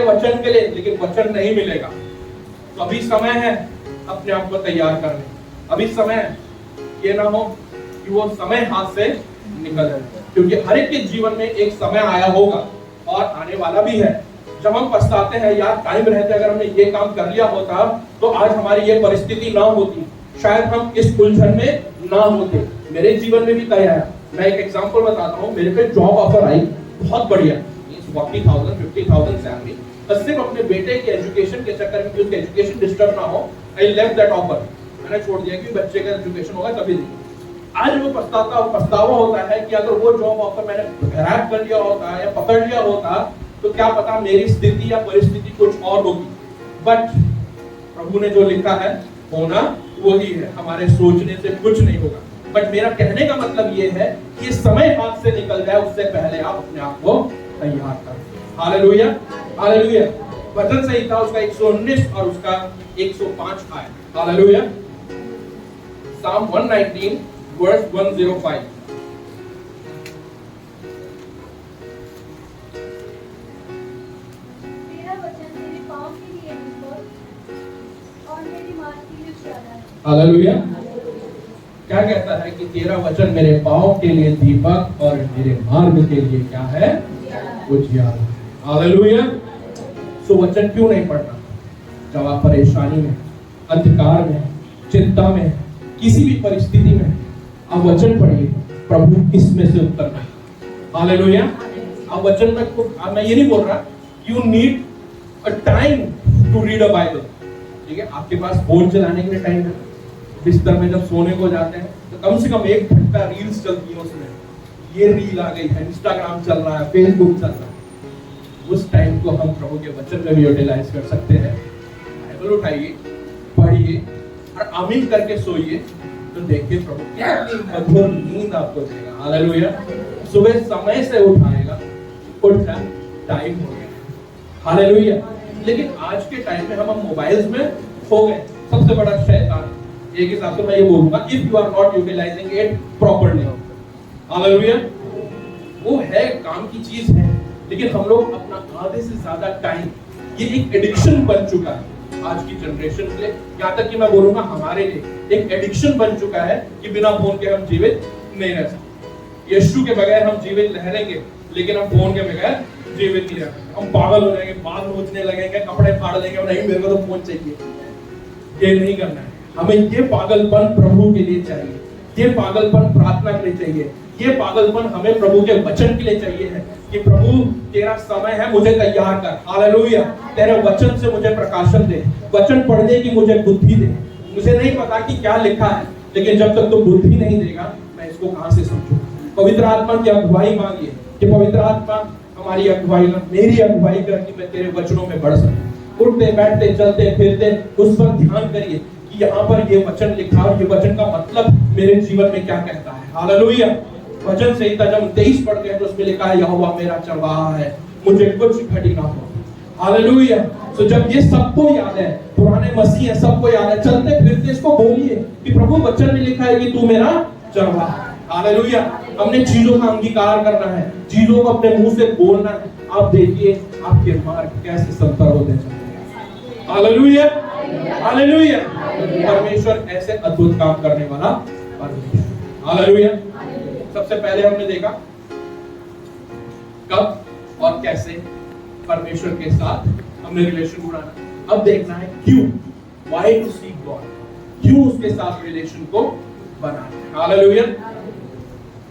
S1: वचन के लिए, लेकिन वचन नहीं मिलेगा। तो अभी समय है अपने आप को तैयार करने, अभी समय है। ये ना हो कि वो समय हाथ से निकल जाए, क्योंकि हर एक के जीवन में एक समय आया होगा और आने वाला भी है जब हम पछताते हैं, यार टाइम रहते अगर हमने ये काम कर लिया होता तो आज हमारी ये परिस्थिति ना होती, शायद हम इस उलझन में ना होते। मेरे जीवन में भी तय है। मैं एक एग्जांपल बताता हूँ। मेरे पे जॉब ऑफर आई, बहुत बढ़िया, 40,000 50,000 सैलरी, बस सिर्फ अपने बेटे के एजुकेशन के चक्कर में, उसके एजुकेशन डिस्टर्ब ना हो, आई लेफ्ट दैट ऑफर। मैंने छोड़ दिया कि बच्चे का एजुकेशन होगा तभी नहीं। आज वो पछतावा होता है कि अगर वो जॉब ऑफर मैंने ग्रैब कर लिया होता या पकड़ लिया होता तो क्या पता मेरी स्थिति या परिस्थिति कुछ और होगी। बट प्रभु ने जो लिखा है होना वही है, हमारे सोचने से कुछ नहीं होगा। बट मेरा कहने का मतलब ये है कि समय हाथ से निकल जाए उससे पहले आप अपने आप को तैयार करें। Hallelujah, hallelujah. वचन सही था उसका 119 और उसका 105 आया। हालेलुया। Psalm 119 verse 105।
S2: तेरा वचन मेरे पाँव के लिए दीपक और मेरी मार्ग के लिए उजाला है।
S1: हालेलुया। क्या कहता है कि तेरा वचन मेरे पाँव के लिए दीपक और मेरे मार्ग के लिए क्या है? उजियारा। हालेलुया। सो वचन क्यों नहीं पढ़ना? जब आप परेशानी में, अंधकार में, चिंता में, किसी भी परिस्थिति में आप वचन पढ़िए, प्रभु इसमें से उत्तर देगा। हालेलुया। आप वचन में, मैं ये नहीं बोल रहा you need a time to read a Bible, ठीक है? आपके पास फोन चलाने के लिए टाइम है, बिस्तर में जब सोने को जाते हैं तो कम से कम 1 घंटा रील्स चलती है, उसमें ये रील आ गई है, इंस्टाग्राम चल रहा है, फेसबुक चल रहा है। उस टाइम को हम प्रभु के वचन में भी यूटिलाइज कर सकते हैं। बाइबल उठाइए, पढ़िए और आमीन करके सोइए, तो देखिए प्रभु कितनी मधुर नींद आपको देगा। हालेलुया। सुबह समय से उठाएगा, उठ जाए, टाइम हो गया। हालेलुया। लेकिन आज के टाइम में हम मोबाइल्स में खो गए। सबसे बड़ा शैतान, एक हिसाब से मैं ये बोलूंगा, if you are not utilising it properly. Hallelujah. वो है, काम की चीज है, लेकिन हम लोग अपना आधे से ज्यादा टाइम, ये एक एडिक्शन बन चुका है आज की जनरेशन के लिए, यहाँ तक कि मैं बोलूंगा हमारे लिए एक एडिक्शन बन चुका है कि बिना फोन के हम जीवित नहीं रह सकते। यीशु के बगैर हम जीवित रह लेंगे, लेकिन हम फोन के बगैर जीवित नहीं रह सकते। हम पागल हो जाएंगे, बाल नोचने लगेंगे, कपड़े फाड़ लेंगे, नहीं मेरे को तो फोन चाहिए। ये नहीं करना है हमें। ये पागलपन प्रभु के लिए चाहिए, ये पागलपन प्रार्थना के लिए चाहिए, ये पागलपन हमें प्रभु के वचन के लिए चाहिए है कि प्रभु तेरा समय है, मुझे तैयार कर। हालेलुया। तेरे वचन से मुझे प्रकाशन दे, वचन पढ़ने की मुझे बुद्धि दे। मुझे नहीं पता कि क्या लिखा है, लेकिन जब तक तो बुद्धि नहीं देगा मैं इसको कहां से समझूं। पवित्र आत्मा की अगुवाई मांगिए, कि पवित्र आत्मा हमारी अगुवाई कर, मेरी अगुवाई कर कि मैं तेरे वचनों में बढ़ सकूं। उठते बैठते चलते फिरते उस पर ध्यान करिए कि यहाँ पर ये वचन लिखा और ये वचन का मतलब मेरे जीवन में क्या कहता है। हालेलुया। वचन संहिता जब 23 पढ़ते हैं तो उसमें लिखा है यहोवा मेरा चरवाहा है, मुझे कुछ घटी ना हो। हालेलुया। तो जब ये सबको याद है, पुराने मसीह है, सबको याद है, चलते फिरते इसको बोलिए कि प्रभु वचन में लिखा है कि तू मेरा चरवाहा। हालेलुया। हमने चीजों का अंगीकार करना है, चीजों को अपने मुंह से बोलना है। आप देखिए आपके मार्ग कैसे समतल होते चलते हैं। Hallelujah, hallelujah. परमेश्वर ऐसे अद्भुत काम करने वाला परमेश्वर। हालेलुया। सबसे पहले हमने देखा कब और कैसे परमेश्वर के साथ हमने रिलेशन बनाना। अब देखना है क्यों, व्हाई टू सीक गॉड, क्यों उसके साथ रिलेशन को बनाना। हालेलुया।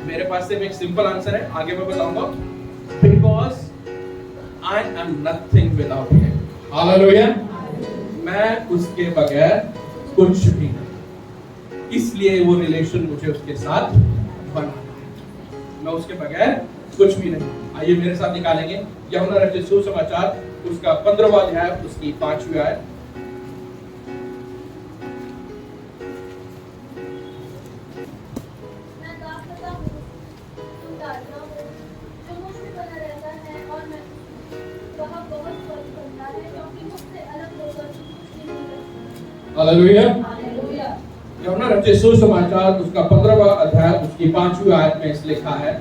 S1: मेरे पास सिर्फ एक सिंपल आंसर है, आगे मैं बताऊंगा। Because I am nothing without him. Hallelujah. मैं उसके बगैर कुछ भी नहीं, इसलिए वो रिलेशन मुझे उसके साथ बनाना है। मैं उसके बगैर कुछ भी नहीं। आइए मेरे साथ निकालेंगे यूहन्ना रचित सुसमाचार उसका 15वां अध्याय उसकी 5वीं आयत। हालेलुया। यूहन्ना रचित सुसमाचार उसका 15वां अध्याय उसकी 5वीं आयत में इस लिखा है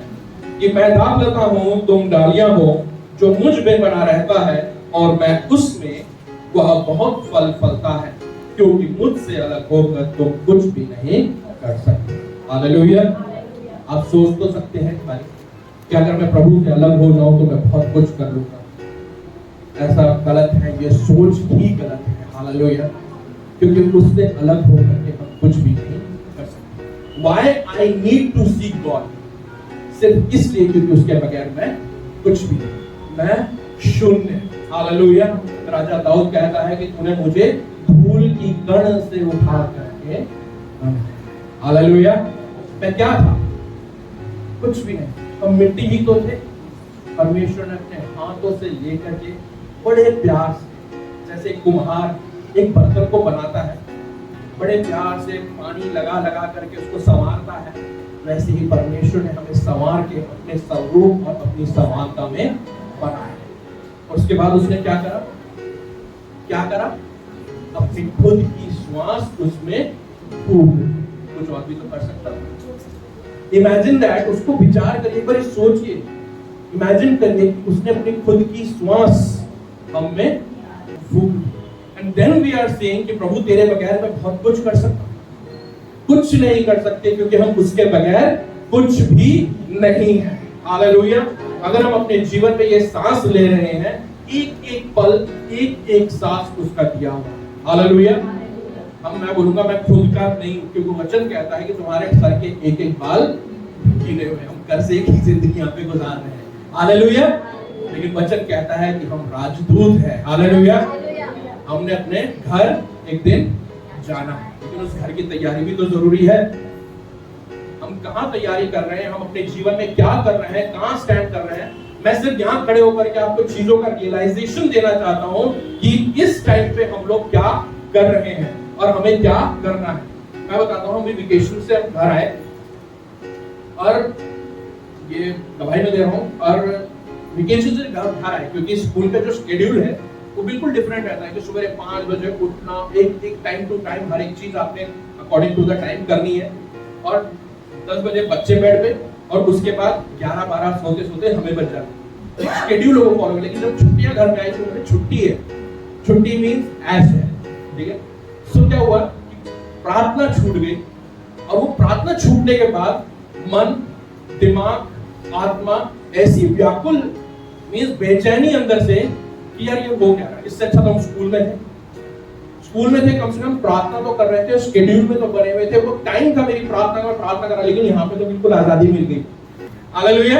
S1: कि मैं दाख लता हूं, तुम डालियां हो, जो मुझ में बना रहता है और मैं उसमें, वह बहुत फल फलता है, क्योंकि मुझसे अलग होकर तुम कुछ भी नहीं कर सकते। हालेलुया। आप सोच तो सकते हैं भाई कि अगर मैं प्रभु से अलग हो जाऊं तो मैं बहुत कुछ कर लूंगा। ऐसा गलत है, ये सोच ही गलत है। हालेलुया। क्योंकि उससे अलग होकर के हम कुछ भी नहीं कर सकते। Why I need to seek God? सिर्फ इसलिए क्योंकि उसके बगैर मैं कुछ भी नहीं, मैं शून्य। हालेलुया। राजा दाऊद कहता है कि तूने मुझे धूल की कण से उठा करके बनाया। हालेलुया। मैं क्या था? कुछ भी नहीं, हम मिट्टी ही तो थे। परमेश्वर ने अपने हाथों से लेकर के बड़े प्यार से, जैसे कुम्हार एक बर्तन को बनाता है, बड़े प्यार से पानी लगा लगा करके उसको संवारता है, वैसे ही परमेश्वर ने हमें संवार के अपने स्वरूप और अपनी समानता में बनाया। और उसके बाद उसने क्या करा? क्या करा? अपनी खुद की श्वास उसमें फूंक दी। कुछ और भी तो कर सकता था। इमेजिन दैट, उसको विचार करिए, एक बार सोचिए, इमेजिन करिए कि उसने अपनी खुद की श्वास हम में फूंक दी। And then we are saying कि प्रभु तेरे बगैर मैं बहुत कुछ कर सकता हूं। कुछ नहीं कर सकते क्योंकि हम उसके बगैर कुछ भी नहीं है। हालेलुया। अगर हम अपने जीवन में ये सांस ले रहे हैं, एक एक पल, एक एक सांस उसका दिया हुआ। हालेलुया। मैं बोलूंगा मैं खुद का नहीं, क्योंकि वचन कहता है कि तुम्हारे सर के एक एक बाल गिने हुए। हम घर से एक ही जिंदगी यहाँ पे गुजार रहे हैं। हालेलुया। लेकिन वचन कहता है कि हम राजदूत हैं। हालेलुया। हमने अपने घर एक दिन जाना है, लेकिन उस घर की तैयारी भी तो जरूरी है। हम कहाँ तैयारी कर रहे हैं, हम अपने जीवन में क्या कर रहे हैं, कहाँ स्टैंड कर रहे हैं। मैं सिर्फ यहाँ खड़े होकर के आपको चीजों का रियलाइजेशन देना चाहता हूँ कि इस टाइम पे हम लोग क्या कर रहे हैं और हमें क्या करना है। मैं बताता हूँ, अभी वेकेशन से हम घर आए और ये गवाही में दे रहा हूँ, और वेकेशन से घर आए क्योंकि स्कूल का जो शेड्यूल है वो बिल्कुल डिफरेंट रहता है कि सुबह 5 बजे उठना, एक टाइम टू टाइम हर एक चीज आपने अकॉर्डिंग टू द टाइम करनी है, और 10 बजे बच्चे बेड पे, और उसके बाद 11-12 सोते सोते हमें बच जाते। शेड्यूल को फॉलो। लेकिन जब छुट्टियां घर में आई तो छुट्टी है, छुट्टी मींस ऐश है, ठीक है। सो क्या हुआ, प्रार्थना छूट गई, और वो प्रार्थना छूटने के बाद मन, दिमाग, आत्मा ऐसी व्याकुल मींस बेचैनी अंदर से कि यार ये हो क्या रहा है। इससे अच्छा तो हम स्कूल में थे, कम से कम प्रार्थना तो कर रहे थे, शेड्यूल में तो बने हुए थे, वो टाइम था मेरी प्रार्थना का, प्रार्थना करा। लेकिन यहाँ पे तो बिल्कुल आजादी मिल गई। हालेलुया।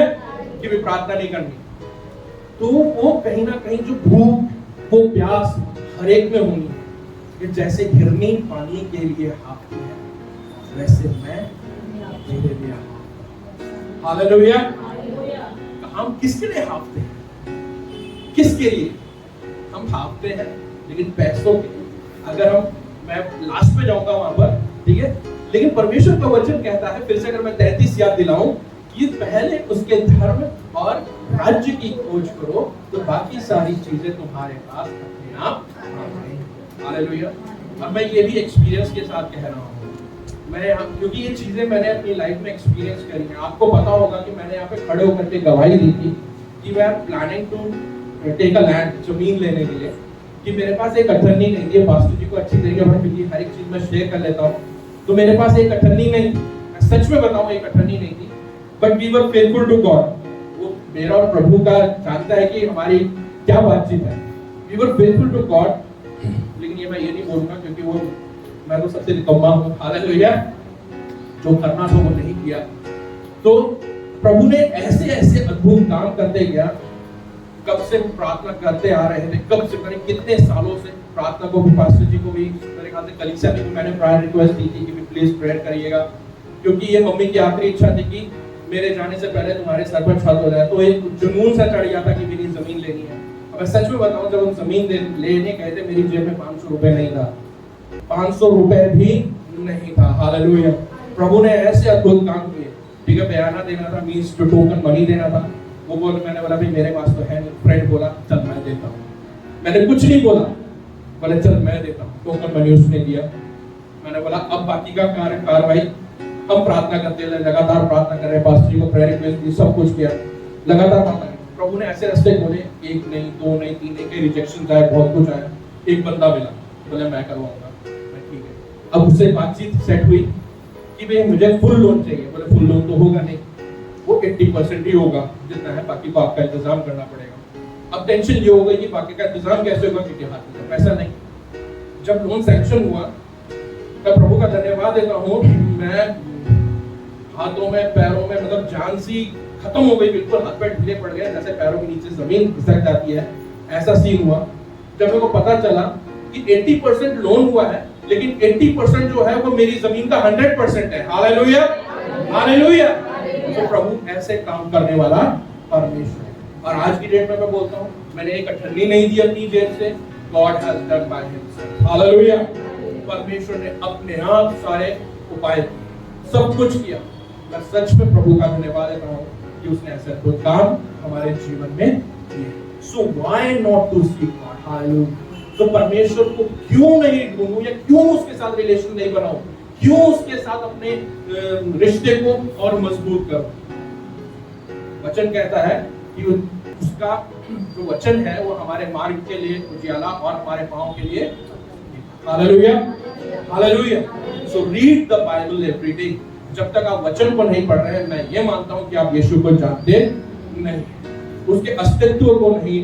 S1: कि भी प्रार्थना नहीं करनी, तो वो कहीं ना कहीं जो भूख, वो प्यास हर एक में होनी है। कि जैसे हिरनी पानी के लिए हाँफती है, वैसे मैं तेरे लिए। हालेलुया। हम किसके लिए हाँफते हैं? किसके लिए हम हाँफते हैं? लेकिन पैसों के लिए। अगर मैं लास्ट में जाऊंगा वहां पर, ठीक है, लेकिन परमेश्वर का वचन कहता है, फिर से अगर मैं 33 याद दिलाऊं, कि पहले उसके धर्म और राज्य की खोज करो तो बाकी सारी चीजें तुम्हारे पास अपने आप आ जाएंगी। हालेलुया। और मैं ये भी एक्सपीरियंस के साथ कह रहा हूँ, क्योंकि ये चीजें मैंने अपनी लाइफ में एक्सपीरियंस करी हैं। आपको पता होगा कि मैंने यहाँ पे खड़े होकर के गवाही दी थी कि मैं planning to take a land, जमीन लेने के लिए, कि मेरे पास एक अटर्नी नहीं थी। पास्टर जी को अच्छी तरीके से, क्योंकि हर एक चीज मैं शेयर कर लेता हूँ, तो मेरे पास एक अटर्नी नहीं थी। मैं सच में बताऊँ, एक अटर्नी नहीं थी, but we were faithful to God. वो मेरा और प्रभु का जानता है कि हमारी क्या बातचीत है। We were faithful to God. लेकिन ये मैं ये नहीं बोलूंगा, क्योंकि वो मैं तो सबसे निकम्मा हूँ। हालेलुया। जो करना था वो नहीं किया। तो प्रभु ने ऐसे ऐसे अद्भुत काम करते गया। कब से प्रार्थना करते आ रहे थे, कब से, मैंने कितने सालों से प्रार्थना को भी, पास्टर जी को भी, मेरे ख्याल से कलीसिया में भी मैंने प्रायर रिक्वेस्ट दी थी कि प्लीज प्रेयर करिएगा, क्योंकि ये मम्मी की आखिरी इच्छा थी कि मेरे जाने से पहले तुम्हारे सर पर छत हो जाए। तो एक जुनून सा चढ़ गया था कि मेरी जमीन लेनी है। अब मैं सच में बताऊं, जब हम जमीन लेने गए थे, मेरी जेब में 500 रुपए नहीं था, 500 रुपए भी नहीं था। हालेलुया। प्रभु ने ऐसे अद्भुत काम किए। ठीक है, बयाना देना था, मींस जो टोकन मनी देना था, वो मैंने बोला भाई मेरे पास तो है नहीं। फ्रेंड बोला चल मैं देता हूँ। मैंने कुछ नहीं बोला, बोले चल मैं देता हूँ। टोकन मनी उसने दिया। मैंने बोला अब बाकी का कार्रवाई हम प्रार्थना करते रहे, लगातार प्रार्थना कर रहे, पास्टर जी को प्रेयर रिक्वेस्ट दी, सब कुछ किया, लगातार प्रार्थना। प्रभु ने ऐसे रास्ते खोले, एक नहीं, दो नहीं, तीन नहीं, रिजेक्शन आए, बहुत कुछ आया। एक बंदा मिला, बोले मैं करवाऊंगा। ठीक है। अब उससे बातचीत सेट हुई कि भाई मुझे फुल लोन चाहिए। बोले फुल लोन तो होगा नहीं, वो 80% ही होगा जितना है, बाकी को आपका इंतजाम करना पड़ेगा। अब टेंशन ये हो गई कि बाकी का इंतजाम कैसे होगा, क्योंकि हाथ में पैसा नहीं। जब लोन सैंक्शन हुआ, मैं प्रभु का धन्यवाद देता हूँ, मैं हाथों में पैरों में मतलब जान सी खत्म हो गई, बिल्कुल हाथ पैर ढीले पड़ गए, जैसे पैरों के नीचे जमीन खिसक जाती है, ऐसा सीन हुआ। जब मेरे को पता चला कि 80% लोन हुआ है, लेकिन 80% जो है वो मेरी जमीन का 100% है। Hallelujah, hallelujah. तो प्रभु ऐसे काम करने वाला परमेश्वर है। और आज की डेट में मैं बोलता हूँ, मैंने एक अठन्नी नहीं दी अपनी जेब से, God has done by himself. Hallelujah. परमेश्वर ने अपने आप सारे उपाय किए, सब कुछ किया। मैं सच में प्रभु का धन्यवाद देता हूँ कि उसने ऐसे कोई काम हमारे जीवन में किए। So why not to seek God? Hallelujah. तो परमेश्वर को क्यों नहीं ढूंढूं, या क्यों उसके साथ रिलेशन नहीं बनाऊं, क्यों उसके साथ अपने रिश्ते को और मजबूत करूं? वचन कहता है कि उसका जो वचन है वो हमारे मार्ग के लिए उजियाला और हमारे पांव के लिए। Hallelujah, hallelujah. So read the Bible every day. जब तक आप वचन को नहीं पढ़ रहे हैं, मैं ये मानता हूं कि आप यीशु को जानते नहीं, उसके अस्तित्व को नहीं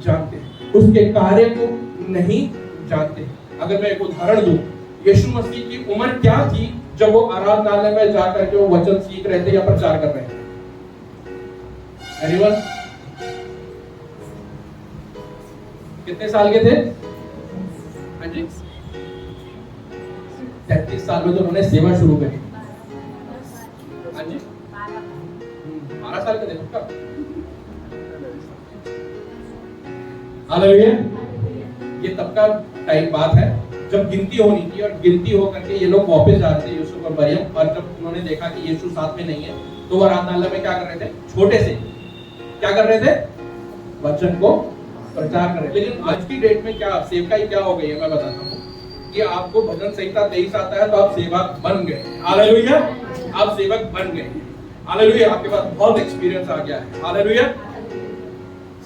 S1: जानते, उसके कार्य को नहीं जानते। अगर मैं एक उदाहरण दूं, यीशु मसीह की उम्र क्या थी जब वो आराधनालय में जाकर के वो वचन सीख रहे थे या प्रचार कर रहे थे? एनीवन? कितने साल के थे? हाँ जी, 33 साल में तो उन्होंने सेवा शुरू करी। हाँ जी, 12 साल के थे उसका। हालेलुया। ये तब का टाइम बात है जब गिनती होनी थी, और गिनती हो करके ये लोग वापस जा रहे थे, यूसुफ और मरियम। और जब उन्होंने देखा कि यीशु साथ में नहीं है, तो वो आराधनालय में क्या कर रहे थे? छोटे से क्या कर रहे थे? वचन को प्रचार कर रहे थे। लेकिन आज की डेट में क्या सेवकाई क्या हो गई है, मैं बताता हूँ कि आपको भजन संहिता 23 आता है तो आप सेवक बन गए। हालेलुया, आप सेवक बन गए। हालेलुया, आपके पास बहुत एक्सपीरियंस आ गया है। हालेलुया।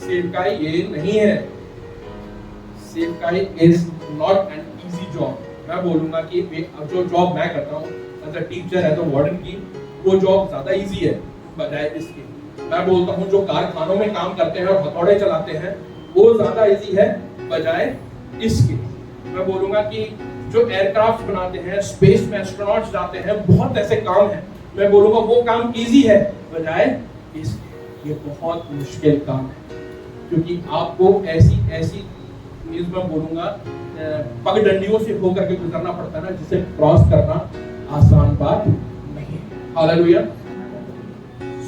S1: सेवकाई ये नहीं है, सेवकाई is not an easy job. मैं बोलूंगा कि जो जॉब मैं करता हूँ as a teacher, as a warden की, वो जॉब ज्यादा इजी है बजाय इसके। मैं बोलता हूँ जो कारखानों में काम करते हैं और हथौड़े चलाते हैं, वो ज्यादा इजी है बजाय इसके। मैं बोलूंगा कि जो एयरक्राफ्ट बनाते हैं, स्पेस में एस्ट्रोनॉट्स जाते हैं, बहुत ऐसे काम हैं, मैं बोलूंगा वो काम इजी है बजाय इसके। ये बहुत मुश्किल काम है, क्योंकि आपको ऐसी मीन्स मैं बोलूंगा पगडंडियों से होकर के गुजरना पड़ता है ना, जिसे क्रॉस करना आसान बात नहीं है। हालेलुया।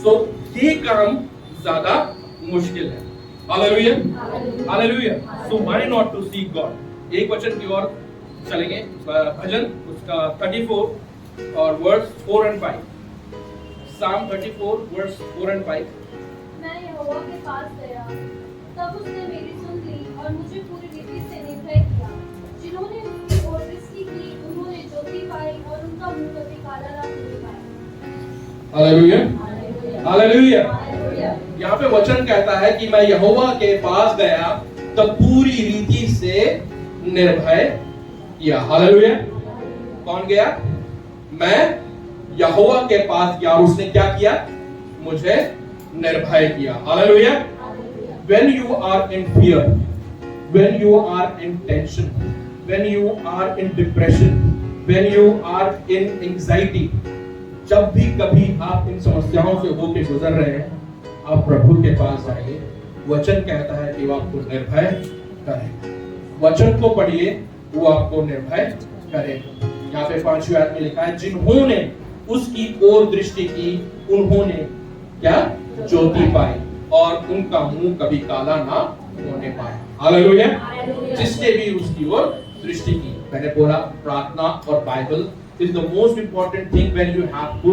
S1: सो ये काम ज्यादा मुश्किल है। Hallelujah, hallelujah. So why not to seek God. एक वचन की ओर चलेंगे, भजन उसका 34 और वर्स 4 और 5। Psalm 34 वर्स 4 और 5।
S2: मैं यहोवा के पास गया, तब उसने मेरी सुन ली और मुझे पूरी रीति से निर्भय किया। जिन्होंने उसकी ओर दृष्टि की, उन्होंने ज्योति पाई और उनका मुंह कभी काला ना होने पाया।
S1: Hallelujah, hallelujah. यहाँ पे वचन कहता है कि मैं यहोवा के पास गया तब पूरी रीति से निर्भय किया। हालेलुया। कौन गया? मैं यहोवा के पास गया और उसने क्या किया? मुझे निर्भय किया। Hallelujah. When you are in fear, when you are in tension, when you are in depression, when you are in anxiety, जब भी कभी आप इन समस्याओं से होके गुजर रहे हैं, आप प्रभु के पास जाइए। वचन कहता है कि वो आपको निर्भय करेगा। वचन को पढ़िए, वो आपको निर्भय करेगा। यहाँ पे 5वीं आयत में लिखा है, जिन्होंने उसकी ओर दृष्टि की, उन्होंने क्या? ज्योति पाई और उनका मुंह कभी काला ना होने पाया। हालेलुया। जिसने भी उसकी ओर दृष्टि की। मैंने बोला प्रार्थना और Bible is the most important thing when you have to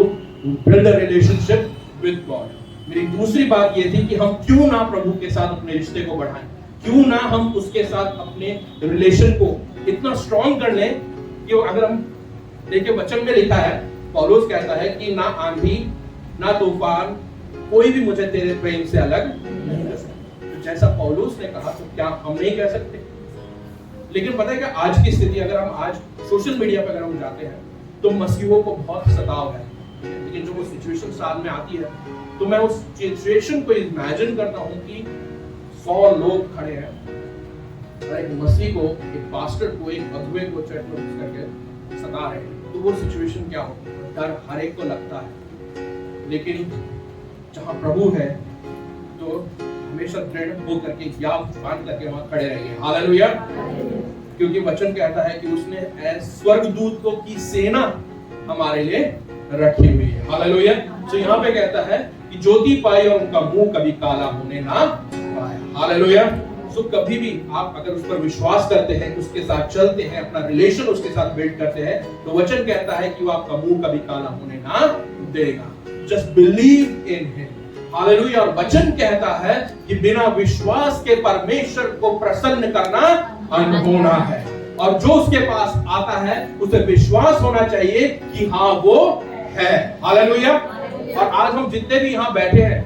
S1: build a relationship with God. मेरी दूसरी बात ये थी कि हम क्यों ना प्रभु के साथ अपने रिश्ते को बढ़ाएं, क्यों ना हम उसके साथ अपने रिलेशन को इतना स्ट्रॉन्ग कर लें कि अगर हम देखिए वचन में लिखा है, पौलुस कहता है कि ना आंधी ना तूफान कोई भी मुझे तेरे प्रेम से अलग नहीं कर सकता। तो जैसा पौलुस ने कहा तो क्या हम नहीं कह सकते? लेकिन पता है कि आज की स्थिति, अगर हम आज सोशल मीडिया पर अगर हम जाते हैं तो मसीहों को बहुत सताव है, लेकिन जो वो सिचुएशन सामने आती है तो मैं उस सिचुएशन को इमेजिन करता हूँ कि 100 लोग खड़े हैं और एक मसीह को, एक पास्टर को, एक अगुवे को चर्च में घुस करके सता रहे हैं, तो वो सिचुएशन क्या हो? डर हर एक को लगता है, लेकिन जहाँ प्रभु है तो हमेशा दृढ़ होकर के या बांध करके वहां खड़े रहिए। हालेलुया। क्योंकि वचन कहता है कि उसने स्वर्गदूत को की सेना हमारे लिए रखी हुई है। हालेलुया। तो यहाँ पे कहता है कि ज्योति पाई और उनका मुंह कभी काला होने ना पाया। हालेलुया। सो कभी भी आप अगर उस पर विश्वास करते हैं, उसके साथ चलते हैं, अपना रिलेशन उसके साथ बिल्ड करते हैं, तो वचन कहता है कि वो आपका मुंह कभी काला होने ना देगा। Just believe in him. Hallelujah. और वचन कहता है कि बिना विश्वास के परमेश्वर को प्रसन्न करना अनहोना है, और जो उसके पास आता है उसे विश्वास होना चाहिए कि हाँ वो है। हालेलुया। और आज हम जितने भी यहाँ बैठे हैं,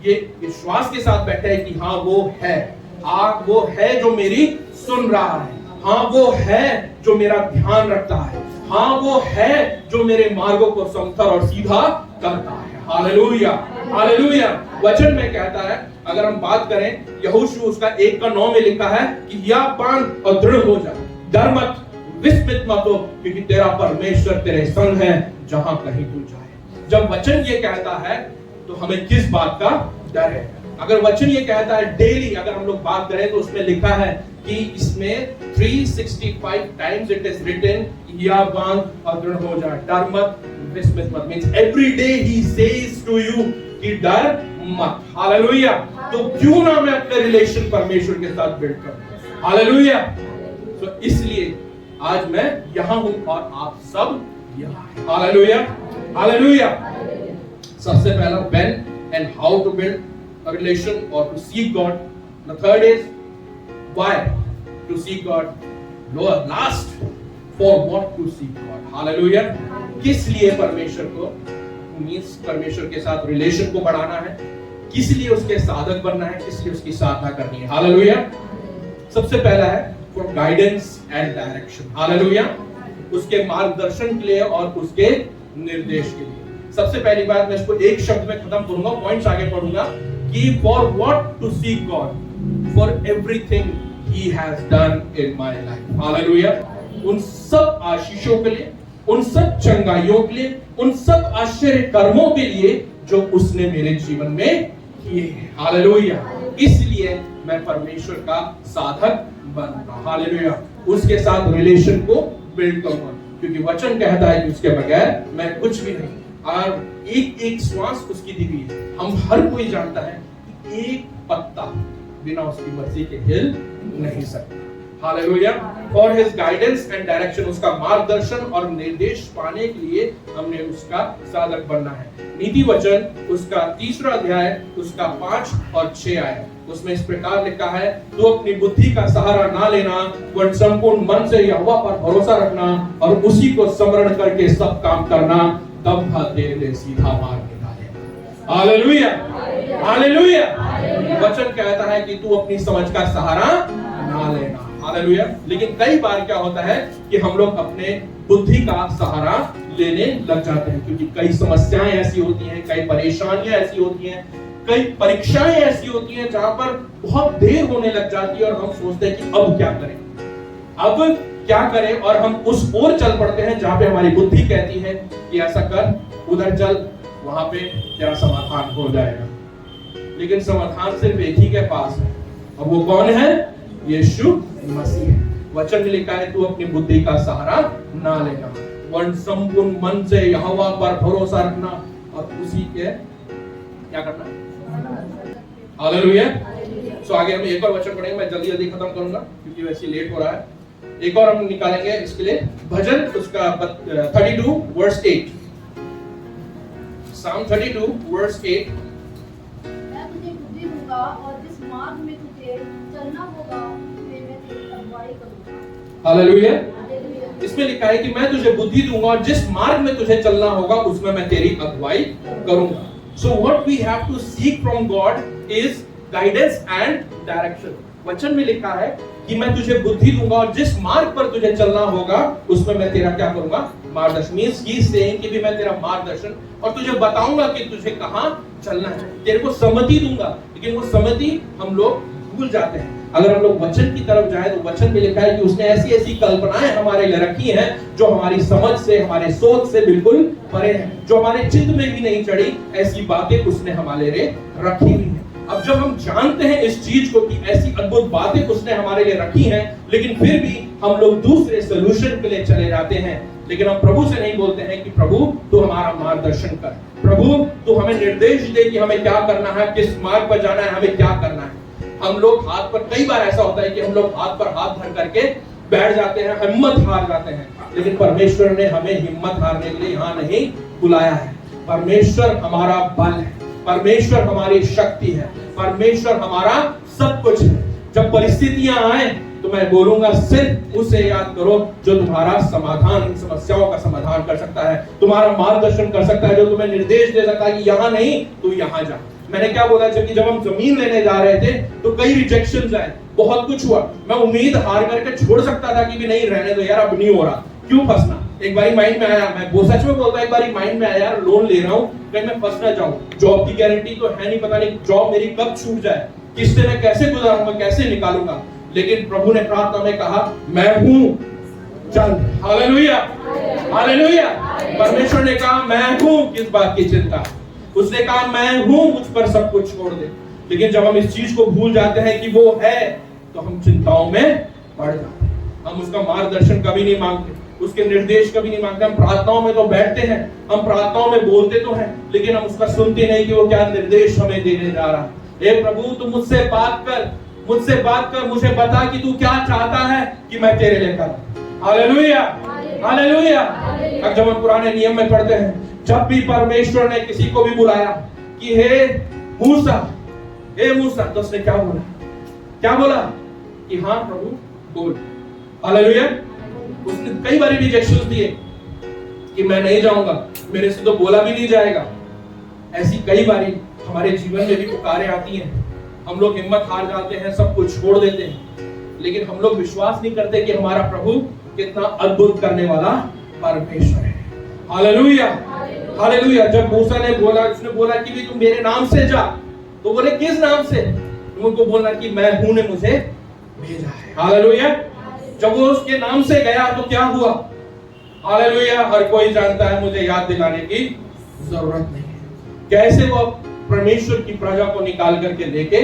S1: ये विश्वास के साथ बैठे हैं कि हाँ वो है। हाँ वो है जो मेरी सुन रहा है। हाँ वो है जो मेरा ध्यान रखता है। हाँ वो है जो मेरे मार्गों को समतल और सीधा करता है। Hallelujah, hallelujah. वचन में कहता है, अगर हम बात करें यहोशू उसका 1:9 में लिखा है कि या बांध और दृढ़ हो जा, डर मत, विस्मित मत हो, क्योंकि तेरा परमेश्वर तेरे संग है जहां कहीं तू जाए। जब वचन ये कहता है तो हमें किस बात का डर है? अगर वचन ये कहता है डेली, अगर हम लोग बात करें तो उसमें लिखा है कि इसमें 365 टाइम्स इट इज रिटन या बांध और दृढ़ हो जा, डर मत, विस्मित मत। Means every day he says to you कि डर मत। हालेलुया। तो क्यों ना मैं अपने रिलेशन परमेश्वर के साथ बिल्ड करूं? हालेलुया। तो इसलिए आज मैं यहां हूं और आप सब यहां हैं। Hallelujah, hallelujah. सबसे पहला when and how to build a relation or to seek God. The third is why to seek God. Last, for what to seek God. Hallelujah. किस लिए परमेश्वर को, मींस परमेश्वर के साथ रिलेशन को बढ़ाना है, किस लिए उसके साधक बनना है, किस लिए उसकी साधना करनी है। हालेलुया। सबसे पहला है for guidance and direction. Hallelujah. उसके मार्गदर्शन के लिए और उसके निर्देश के लिए। सबसे पहली बात मैं इसको एक शब्द में खत्म करूंगा, पॉइंट्स आगे पढ़ूंगा कि for what to seek God, for everything He has done in my life. Hallelujah. उन सब आशीषों के लिए, उन सब चंगाइयों के लिए, उन सब आश्चर्य कर्मों के लिए जो उसने मेरे जीवन में किए हैं। हालेलुया। इसलिए मैं परमेश्वर का साधक बनूंगा। हालेलुया। उसके साथ रिलेशन को बिल्ड करूंगा, क्योंकि वचन कहता है कि उसके बगैर मैं कुछ भी नहीं। और एक एक श्वास उसकी दी हुई है। हम हर कोई जानता है एक पत्ता बिना उसकी मर्जी के हिल नहीं सकता। Hallelujah. For his guidance and direction, उसका मार्गदर्शन और निर्देश पाने के लिए हमने उसका साधक बनना है। नीति वचन उसका 3 अध्याय उसका 5 और 6 आया, उसमें इस प्रकार लिखा है, तू अपनी बुद्धि का सहारा ना लेना, वरन संपूर्ण मन से यहोवा पर भरोसा रखना और उसी को स्मरण करके सब काम करना, तब वह तेरे लिए सीधा मार्ग निकालेगा। Hallelujah, hallelujah. वचन कहता है कि तू अपनी समझ का सहारा ना लेना। हालेलुया। लेकिन कई बार क्या होता है कि हम लोग अपने बुद्धि का सहारा लेने लग जाते हैं, क्योंकि कई समस्याएं ऐसी होती हैं, कई परेशानियां ऐसी होती हैं, कई परीक्षाएं ऐसी होती हैं जहां पर बहुत देर होने लग जाती है और हम सोचते हैं कि अब क्या करें, अब क्या करें, और हम उस ओर चल पड़ते हैं जहां पे हमारी बुद्धि कहती है कि ऐसा कर, उधर चल, वहां पे तेरा समाधान हो जाएगा। लेकिन समाधान सिर्फ एक ही के पास है, और वो कौन है? यीशु मसीह है। वचन में लिखा है, तू अपनी बुद्धि का सहारा ना लेना, वरन संपूर्ण मन से यहोवा पर भरोसा रखना और उसी के क्या करना। हालेलुया। सो आगे हम एक और वचन पढ़ेंगे, मैं जल्दी जल्दी खत्म करूंगा क्योंकि वैसे लेट हो रहा है। एक और हम निकालेंगे इसके लिए भजन उसका 32 वर्स 8, Psalm 32 वर्स 8।
S2: मैं तुझे बुद्धि दूंगा और जिस मार्ग में तुझे चलना होगा उसमें मैं तेरी अगुवाई करूंगा।
S1: हालेलुया। इसमें लिखा है कि मैं तुझे बुद्धि दूंगा और जिस मार्ग में तुझे चलना होगा उसमें मैं तेरी अगुवाई करूंगा। So what we have to seek from God is guidance and direction। वचन में लिखा है कि मैं तुझे बुद्धि दूंगा और जिस मार्ग पर तुझे चलना होगा उसमें मैं तेरा क्या करूंगा? मार्गदर्शन। मींस ही सेइंग कि भी मैं तेरा मार्गदर्शन और तुझे बताऊंगा कि तुझे कहां चलना है, तेरे को सम्मति दूंगा। लेकिन वो सम्मति हम लोग भूल जाते हैं। अगर हम लोग वचन की तरफ जाए तो वचन में लिखा है कि उसने ऐसी ऐसी कल्पनाएं हमारे लिए रखी हैं जो हमारी समझ से, हमारे सोच से बिल्कुल परे हैं, जो हमारे चित्त में भी नहीं चढ़ी, ऐसी बातें उसने हमारे लिए रखी हुई हैं। अब जब हम जानते हैं इस चीज को कि ऐसी अद्भुत बातें उसने हमारे लिए रखी हैं, लेकिन फिर भी हम लोग दूसरे सॉल्यूशन के लिए चले जाते हैं। लेकिन हम प्रभु से नहीं बोलते हैं कि प्रभु तू हमारा मार्गदर्शन कर, प्रभु तू हमें निर्देश दे कि हमें क्या करना है, किस मार्ग पर जाना है, हमें क्या करना है। हम लोग हाथ पर, कई बार ऐसा होता है कि हम लोग हाथ पर हाथ धर करके बैठ जाते हैं, हिम्मत हार जाते हैं। लेकिन परमेश्वर ने हमें हिम्मत हारने के लिए यहाँ नहीं बुलाया है। परमेश्वर हमारा बल है, परमेश्वर हमारी शक्ति है, परमेश्वर हमारा सब कुछ है। जब परिस्थितियां आए तो मैं बोलूंगा सिर्फ उसे याद करो जो तुम्हारा समाधान, इन समस्याओं का समाधान कर सकता है, तुम्हारा मार्गदर्शन कर सकता है, जो तुम्हें निर्देश दे सकता है कि यहाँ नहीं तू यहाँ जा। मैंने क्या बोला, जबकि जब हम जमीन लेने जा रहे थे तो कई रिजेक्शंस आए, बहुत कुछ हुआ। मैं उम्मीद हार करके छोड़ सकता था कि भी नहीं रहने दो यार, अब नहीं हो रहा, क्यों फंसना। एक बारी माइंड में आया, मैं वो सच में बोलता हूं, एक बारी माइंड में आया यार लोन ले रहा हूं, कहीं मैं फंस ना जाऊं, जॉब की गारंटी तो है नहीं, पता नहीं जॉब मेरी कब छूट जाए, किससे मैं कैसे गुजारूंगा, कैसे निकालूंगा। लेकिन प्रभु ने प्रार्थना में कहा मैं हूं, चल। Hallelujah, hallelujah. परमेश्वर ने कहा मैं हूं, किस बात की चिंता। उसने कहा मैं हूं, मुझ पर सब कुछ छोड़ दे। लेकिन जब हम इस चीज को भूल जाते हैं कि वो है, तो हम चिंताओं में पड़ जाते हैं। हम उसका मार्गदर्शन कभी नहीं मांगते, उसके निर्देश कभी नहीं मांगते। हम प्रार्थनाओं में तो बैठते हैं, हम प्रार्थनाओं में बोलते तो हैं, लेकिन हम उसका सुनते नहीं कि वो क्या निर्देश हमें देने जा रहा है। हे प्रभु तू मुझसे बात कर, मुझसे बात कर, मुझे बता कि तू क्या चाहता है कि मैं तेरे लिए करूं। Hallelujah, hallelujah. अब जब हम पुराने नियम में पढ़ते हैं, जब भी परमेश्वर ने किसी को भी बुलाया कि हे मूसा, हे मूसा, तो उसने क्या बोला? क्या बोला कि हाँ प्रभु बोल। हालेलुया। उसने कई बार रिजेक्शंस दिए कि मैं नहीं जाऊंगा, मेरे से तो बोला भी नहीं जाएगा। ऐसी कई बारी हमारे जीवन में भी पुकारें आती हैं, हम लोग हिम्मत हार जाते हैं, सब कुछ छोड़ देते हैं। लेकिन हम लोग विश्वास नहीं करते कि हमारा प्रभु कितना अद्भुत करने वाला परमेश्वर है। Hallelujah, hallelujah. जब मूसा ने बोला, उसने बोला कि भी तुम मेरे नाम से जा, तो बोले किस नाम से? उनको बोलना कि मैं हूं ने मुझे भेजा है। हालेलुया। जब वो उसके नाम से गया तो क्या हुआ? हालेलुया। हर कोई जानता है, मुझे याद दिलाने की जरूरत नहीं है कैसे वो परमेश्वर की प्रजा को निकाल करके लेके।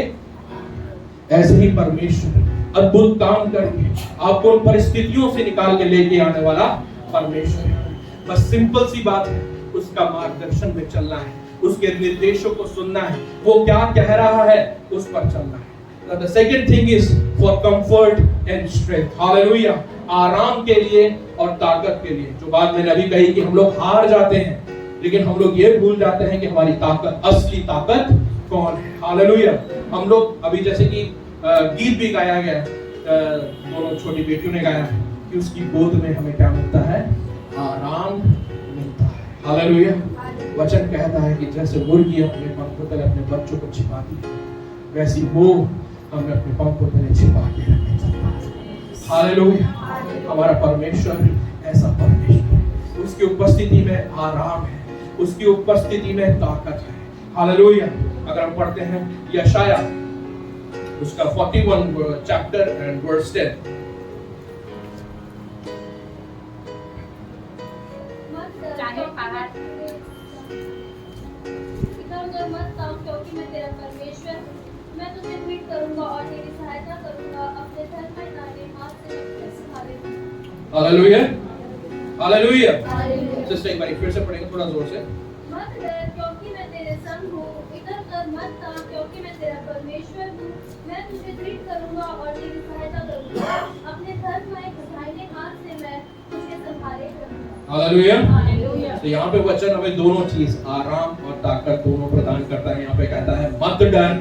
S1: ऐसे ही परमेश्वर अद्भुत काम करके आपको उन परिस्थितियों से निकाल के लेके आने वाला परमेश्वर है। बस सिंपल सी बात है, उसका मार्गदर्शन में चलना है। उसके निर्देशों को सुनना है, वो क्या कह रहा है उस पर चलना है। The second thing is for comfort and strength. Hallelujah. आराम के लिए और ताकत के लिए। जो बात मैंने अभी कही कि हम लोग हार जाते हैं, लेकिन हम लोग ये भूल जाते हैं कि हमारी ताकत, असली ताकत कौन है। हालेलुया। हम लोग अभी जैसे कि गीत भी गाया गया, दोनों छोटी बेटियों ने गाया कि उसकी गोद में हमें क्या मिलता है, आराम मिलता है। हालेलुया। वचन कहता है कि जैसे मुर्गी अपने पंखों तले अपने बच्चों को छिपाती है, वैसी वो हमें अपने पंखों तले छिपा के रखे। हालेलुया। हमारा परमेश्वर ऐसा परमेश्वर है, उसकी उपस्थिति में आराम है, उसकी उपस्थिति में ताकत है। हालेलुया। अगर हम पढ़ते हैं यशाया उसका 41 चैप्टर एंड वर्स 10,
S2: चाहे पहाड़ इधर मत ताओ, क्योंकि मैं तेरा परमेश्वर हूँ। मैं तुझे पीठ करूंगा और तेरी सहायता करूंगा, अपने धर्म में दाहिने हाथ से तुझे संभालूंगा।
S1: हालेलुया। हालेलुया। सिस्टर एक बार फिर से पढ़ेंगे थोड़ा जोर से।
S2: मत डर, क्योंकि मैं तेरे संग हूँ। इधर उधर मत ताओ, क्योंकि मैं तेरा परमेश्वर हूँ। मैं तुझे पीठ करूंगा और तेरी सहायता करूंगा, अपने धर्म में दाहिने हाथ से मैं तुझे संभाले रखूंगा।
S1: हालेलुया। तो यहाँ पे वचन हमें दोनों चीज, आराम और ताकत दोनों प्रदान करता है। यहाँ पे कहता है मत डर,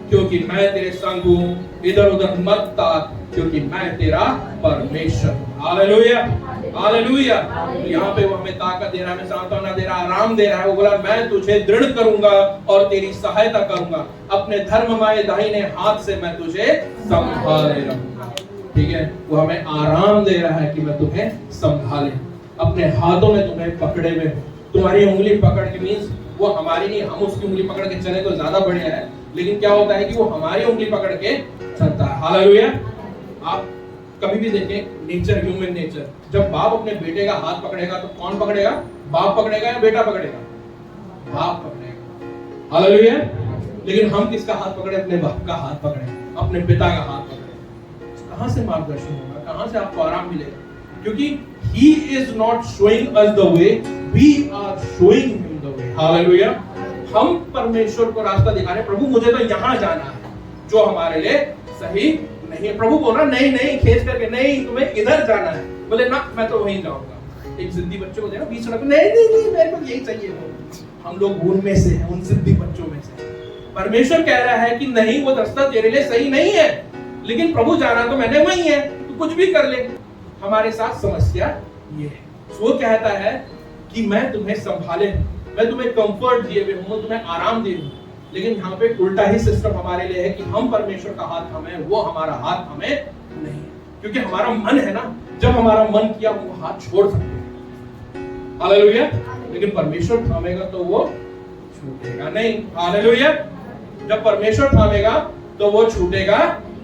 S1: क्योंकि मैं तेरे संग हूँ। इधर उधर मत ताक, क्योंकि मैं तेरा परमेश्वर हूँ। हालेलुया। हालेलुया। यहाँ पे वो हमें ताकत दे रहा है, हमें सांत्वना दे रहा है, आराम दे रहा है। वो बोला मैं तुझे दृढ़ करूंगा और तेरी सहायता करूंगा, अपने धर्ममय दाहिने हाथ से मैं तुझे संभाले रखूंगा। ठीक है, वो हमें आराम दे रहा है कि मैं तुम्हें संभाले, अपने हाथों में तुम्हें पकड़े हुए हूं। तुम्हारी उंगली पकड़ के मींस वो हमारी नहीं, हम उसकी उंगली पकड़ के चले तो ज्यादा बढ़िया है, लेकिन क्या होता है कि वो हमारी उंगली पकड़ के चलता है। हालेलुया। आप कभी भी देखें नेचर, ह्यूमन नेचर, जब बाप अपने बेटे का हाथ पकड़ेगा तो कौन पकड़ेगा? बाप पकड़ेगा या बेटा पकड़ेगा? बाप पकड़ेगा। हालेलुया। लेकिन हम किसका हाथ पकड़े? अपने बाप का हाथ पकड़े, अपने पिता का हाथ पकड़े। कहां से मार्गदर्शन होगा, कहां से आपको आराम मिलेगा? क्योंकि he is not showing us the way, we are showing him the way. Hallelujah. हम परमेश्वर को रास्ता दिखा रहे हैं, प्रभु मुझे तो यहाँ जाना है, जो हमारे लिए सही नहीं है। प्रभु बोल रहा नहीं नहीं, खींच करके नहीं, तुम्हें इधर जाना है। बोले ना मैं तो वहीं जाऊंगा। एक जिद्दी बच्चे को देखा बीच सड़क में, नहीं नहीं नहीं मेरे को यही चाहिए। वो हम लोग उनमें से हैं, उन जिद्दी बच्चों में से। परमेश्वर कह रहा है कि नहीं, वो रास्ता तेरे लिए सही नहीं है, लेकिन प्रभु जाना तो मैंने वही है, तो कुछ भी कर ले। हमारे साथ समस्या ये है, वो कहता है कि मैं तुम्हें संभाले हूं, मैं तुम्हें कंफर्ट दिए हुए हूं, तुम्हें आराम दिए हूं। लेकिन यहाँ पे उल्टा ही सिस्टम हमारे लिए है कि हम परमेश्वर का हाथ थामे, वो हमारा हाथ थामे नहीं, क्योंकि हमारा मन है ना, जब हमारा मन किया वो हाथ छोड़ सकते हैं। हालेलुया। लेकिन परमेश्वर थामेगा तो वो छूटेगा नहीं। हालेलुया। जब परमेश्वर थामेगा तो वो छूटेगा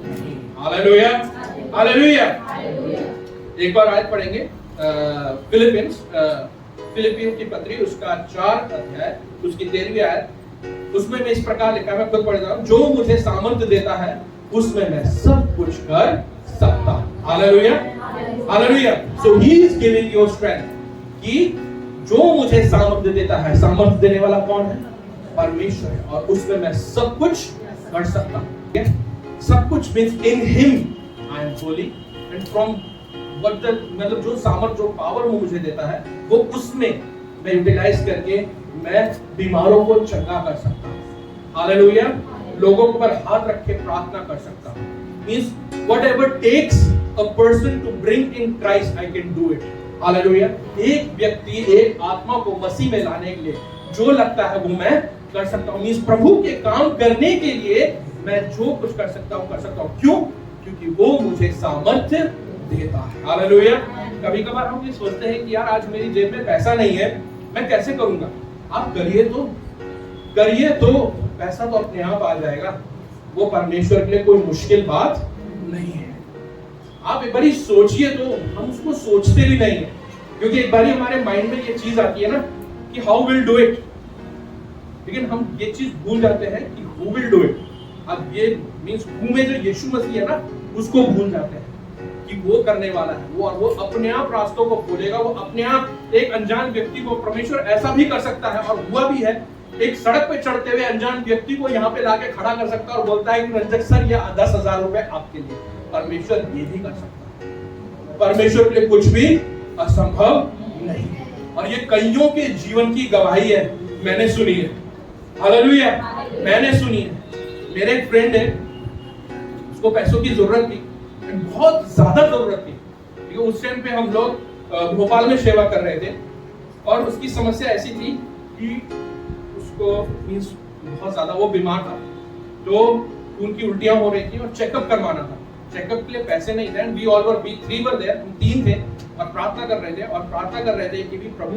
S1: नहीं। हालेलुया। हालेलुया। एक बार आयत पढ़ेंगे फिलिपियों की पत्री उसका 4 अध्याय उसकी 13वीं आयत। उसमें मैं इस प्रकार लिखा है, मैं खुद पढ़ता हूं, जो मुझे सामर्थ्य देता है उसमें मैं सब कुछ कर सकता हूं। Hallelujah. Hallelujah. So he is giving your strength, कि जो मुझे सामर्थ्य देता है, सामर्थ्य देने वाला कौन है? परमेश्वर है, और उसमें मैं सब कुछ कर सकता हूं। सब कुछ means in him I am Holi, and from what the, मतलब जो सामर्थ्य, जो पावर वो मुझे देता है, वो उसमें मैं यूटिलाइज करके मैं बीमारों को चंगा कर सकता हूं। हालेलुया। लोगों के ऊपर हाथ रख के प्रार्थना कर सकता हूं। Means whatever takes a person to bring in Christ I can do it. Hallelujah. एक व्यक्ति, एक आत्मा को मसीह में लाने के लिए जो लगता है वो मैं कर सकता हूं। मींस प्रभु के काम करने के लिए मैं जो कुछ कर सकता हूं कर सकता हूं। क्यों? क्योंकि वो मुझे सामर्थ्य देता है। हालेलुया। कभी कभार हम ये सोचते हैं कि यार आज मेरी जेब में पैसा नहीं है, मैं कैसे करूंगा? आप करिए तो पैसा तो अपने आप आ जाएगा। वो परमेश्वर के लिए कोई मुश्किल बात नहीं है। आप एक बारी सोचिए, तो हम उसको सोचते भी नहीं है, क्योंकि एक बारी हमारे माइंड में ये चीज आती है ना कि हाउ विल डू इट, लेकिन हम ये चीज भूल जाते हैं कि हु विल डू इट। अब ये मींस हु में जो यीशु मसीह है ना, उसको भूल जाते हैं कि वो करने वाला है, वो अपने आप रास्तों को खोलेगा। वो अपने आप एक अनजान व्यक्ति को परमेश्वर ऐसा भी कर सकता है, और हुआ भी है एक सड़क पे चढ़ते हुए अनजान व्यक्ति को यहाँ पे लाके खड़ा कर सकता है और बोलता है कि रंजक सर ये 10,000 रुपए आपके लिए। परमेश्वर ये भी कर सकता है। परमेश्वर के लिए कुछ भी असंभव नहीं है। और ये कईयों के जीवन की गवाही है, मैंने सुनी है। हालेलुया, मैंने सुनी है। मेरे एक फ्रेंड है, उसको पैसों की जरूरत थी, बहुत ज्यादा जरूरत थी, क्योंकि उस टाइम पे हम लोग भोपाल में सेवा कर रहे थे और उसकी समस्या ऐसी थी कि उसको मींस बहुत ज्यादा वो बीमार था, तो उनकी उल्टियां हो रही थी और चेकअप करवाना था। चेकअप के लिए पैसे नहीं थे and we all were three were there, हम तीन थे और प्रार्थना कर रहे थे कि भी प्रभु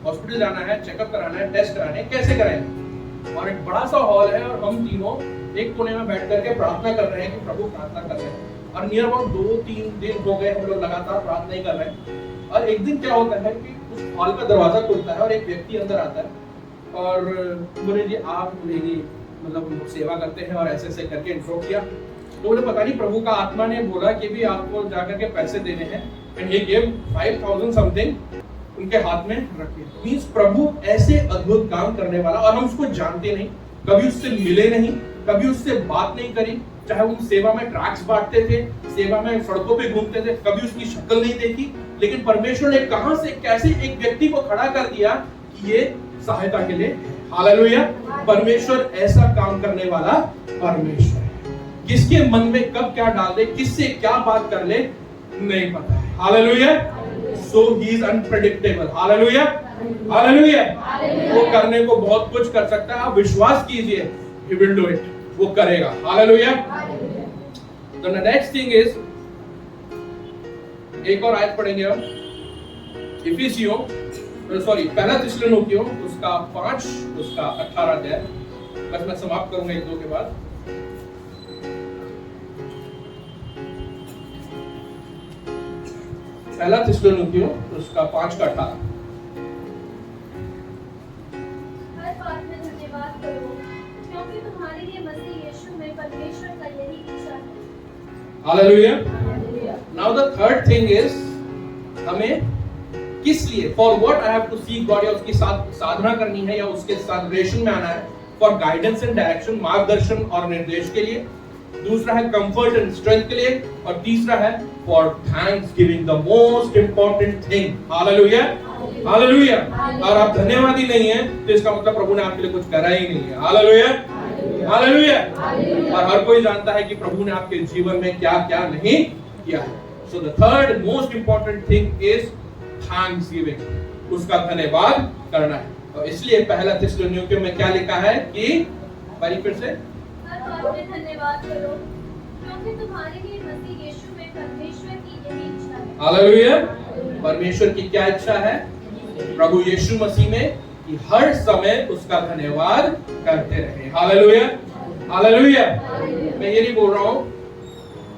S1: हॉस्पिटल जाना है, चेकअप कराना है, टेस्ट कराने हैं, कैसे कराएंगे। और एक बड़ा सा हॉल है और हम तीनों एक कोने में बैठ करके प्रार्थना कर रहे हैं कि प्रभु प्रार्थना कर रहे हैं। और नियर अबाउट 2-3 दिन हो गए हम लोग लगातार प्रार्थना ही कर रहे हैं। और एक दिन क्या होता है कि उस हॉल का दरवाजा खुलता है और एक व्यक्ति अंदर आता है और बोले जी आप मेरी मतलब सेवा करते हैं और ऐसे ऐसे करके इंट्रो किया। तो मुझे पता नहीं प्रभु का आत्मा ने बोला कि भी आपको जाकर के पैसे देने हैं एंड ही गिव 5,000 समथिंग उनके हाथ में रखे। मींस प्रभु ऐसे अद्भुत काम करने वाला, और हम उसको जानते नहीं, कभी उससे मिले नहीं, कभी उससे बात नहीं करी, चाहे वो सेवा में ट्रैक्स बांटते थे, सेवा में सड़कों पे घूमते थे, कभी उसकी शक्ल नहीं देखी, लेकिन परमेश्वर ने कहां से कैसे एक व्यक्ति को खड़ा कर दिया कि ये सहायता के लिए। हालेलुया, परमेश्वर ऐसा काम करने वाला परमेश्वर है। किसके मन में कब क्या डाल दे, किससे क्या बात कर ले नहीं पता है। Hallelujah, so he is unpredictable. Hallelujah, hallelujah, वो करने को बहुत कुछ कर सकता है, आप विश्वास कीजिए, ही विल डू इट, वो करेगा। हालेलुया। तो द नेक्स्ट थिंग इज, एक और आयत पढ़ेंगे हम, इफिसियों पहला थिस्सलुनीकियों उसका 5 उसका 18 अध्याय। बस मैं समाप्त करूंगा 1-2 के बाद। पहला थिस्सलुनीकियों उसका 5 का 18।
S2: हर बात में धन्यवाद करो, क्योंकि तुम्हारे लिए मसीह यीशु में परमेश्वर का यही इच्छा है।
S1: Hallelujah. Now the third thing is, हमें किस लिए, for what I have to seek God, या उसकी साथ साधना करनी है या उसके साथ रिलेशन में आना है, फॉर गाइडेंस एंड डायरेक्शन, मार्गदर्शन और निर्देश के लिए। दूसरा है कंफर्ट एंड स्ट्रेंथ के लिए, और तीसरा है for Thanksgiving, the most important thing. Hallelujah, hallelujah. और आप धन्यवादी नहीं है तो इसका मतलब प्रभु ने आपके लिए कुछ करा ही नहीं है। Hallelujah, hallelujah. और हर कोई जानता है कि प्रभु ने आपके जीवन में क्या क्या नहीं किया है। So the third most important thing is Thanksgiving, उसका धन्यवाद करना है। तो इसलिए पहला थिस्सलुनीकियों में क्या लिखा है कि बारी फिर से,
S2: हर बात में धन्यवाद करो, क्योंकि तुम्हारे लिए मसीह यीशु में परमेश्वर की यही इच्छा है।
S1: हालेलुया। परमेश्वर की क्या इच्छा है? प्रभु यीशु मसीह में कि हर समय उसका धन्यवाद करते रहे। Hallelujah, hallelujah. मैं ये नहीं बोल रहा हूँ,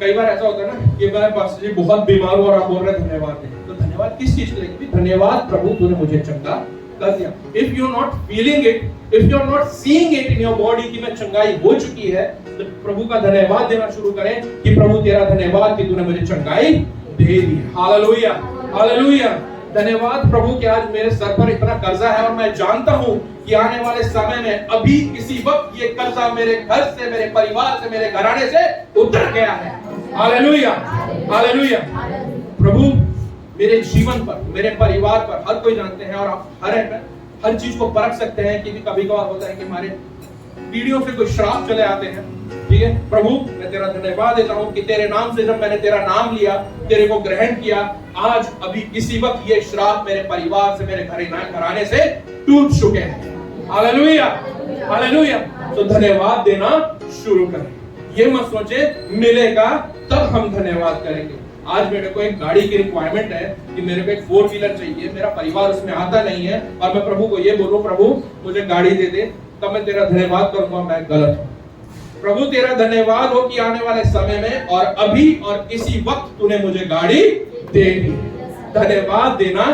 S1: कई बार ऐसा होता है ना कि मैं पास्टर जी बहुत बीमार हूँ और आप बोल रहे हैं धन्यवाद दें, तो धन्यवाद किस चीज के लिए? धन्यवाद प्रभु तूने मुझे चंगा कर दिया। If you are not feeling it, if you are not seeing it in your body कि मैं चंगाई हो चुकी है, तो प्रभु का धन्यवाद देना शुरू करें कि प्रभु तेरा धन्यवाद कि तूने मुझे चंगाई दे दी। Hallelujah, hallelujah. धन्यवाद प्रभु कि आज मेरे सर पर इतना कर्जा है और मैं जानता हूं कि आने वाले समय में अभी किसी वक्त ये कर्जा मेरे घर से, मेरे परिवार से, मेरे घराने से उतर गया है। Hallelujah, hallelujah. प्रभु मेरे जीवन पर, मेरे परिवार पर, हर कोई जानते हैं और आप हर चीज को परख सकते हैं कि कभी कभार होता है कि हमारे पीढ़ियों से कोई श्राप चले आते हैं। ठीक है, प्रभु मैं तेरा धन्यवाद देता हूं कि तेरे नाम से जब मैंने तेरा नाम लिया, तेरे को ग्रहण किया, आज अभी किसी वक्त ये श्राप मेरे परिवार से, मेरे घराने से टूट चुके हैं। Hallelujah, hallelujah. तो धन्यवाद देना शुरू करें। ये मत सोचे मिलेगा तब हम धन्यवाद करेंगे। आज मेरे को एक गाड़ी की रिक्वायरमेंट है कि मेरे को एक 4 व्हीलर चाहिए, मेरा परिवार उसमें आता नहीं है और मैं प्रभु को ये बोलूं प्रभु मुझे गाड़ी दे दे, तब मैं तेरा धन्यवाद करूंगा, मैं गलत हूं। प्रभु तेरा धन्यवाद हो कि आने वाले समय में और अभी और इसी वक्त तूने मुझे गाड़ी दे दी। धन्यवाद देना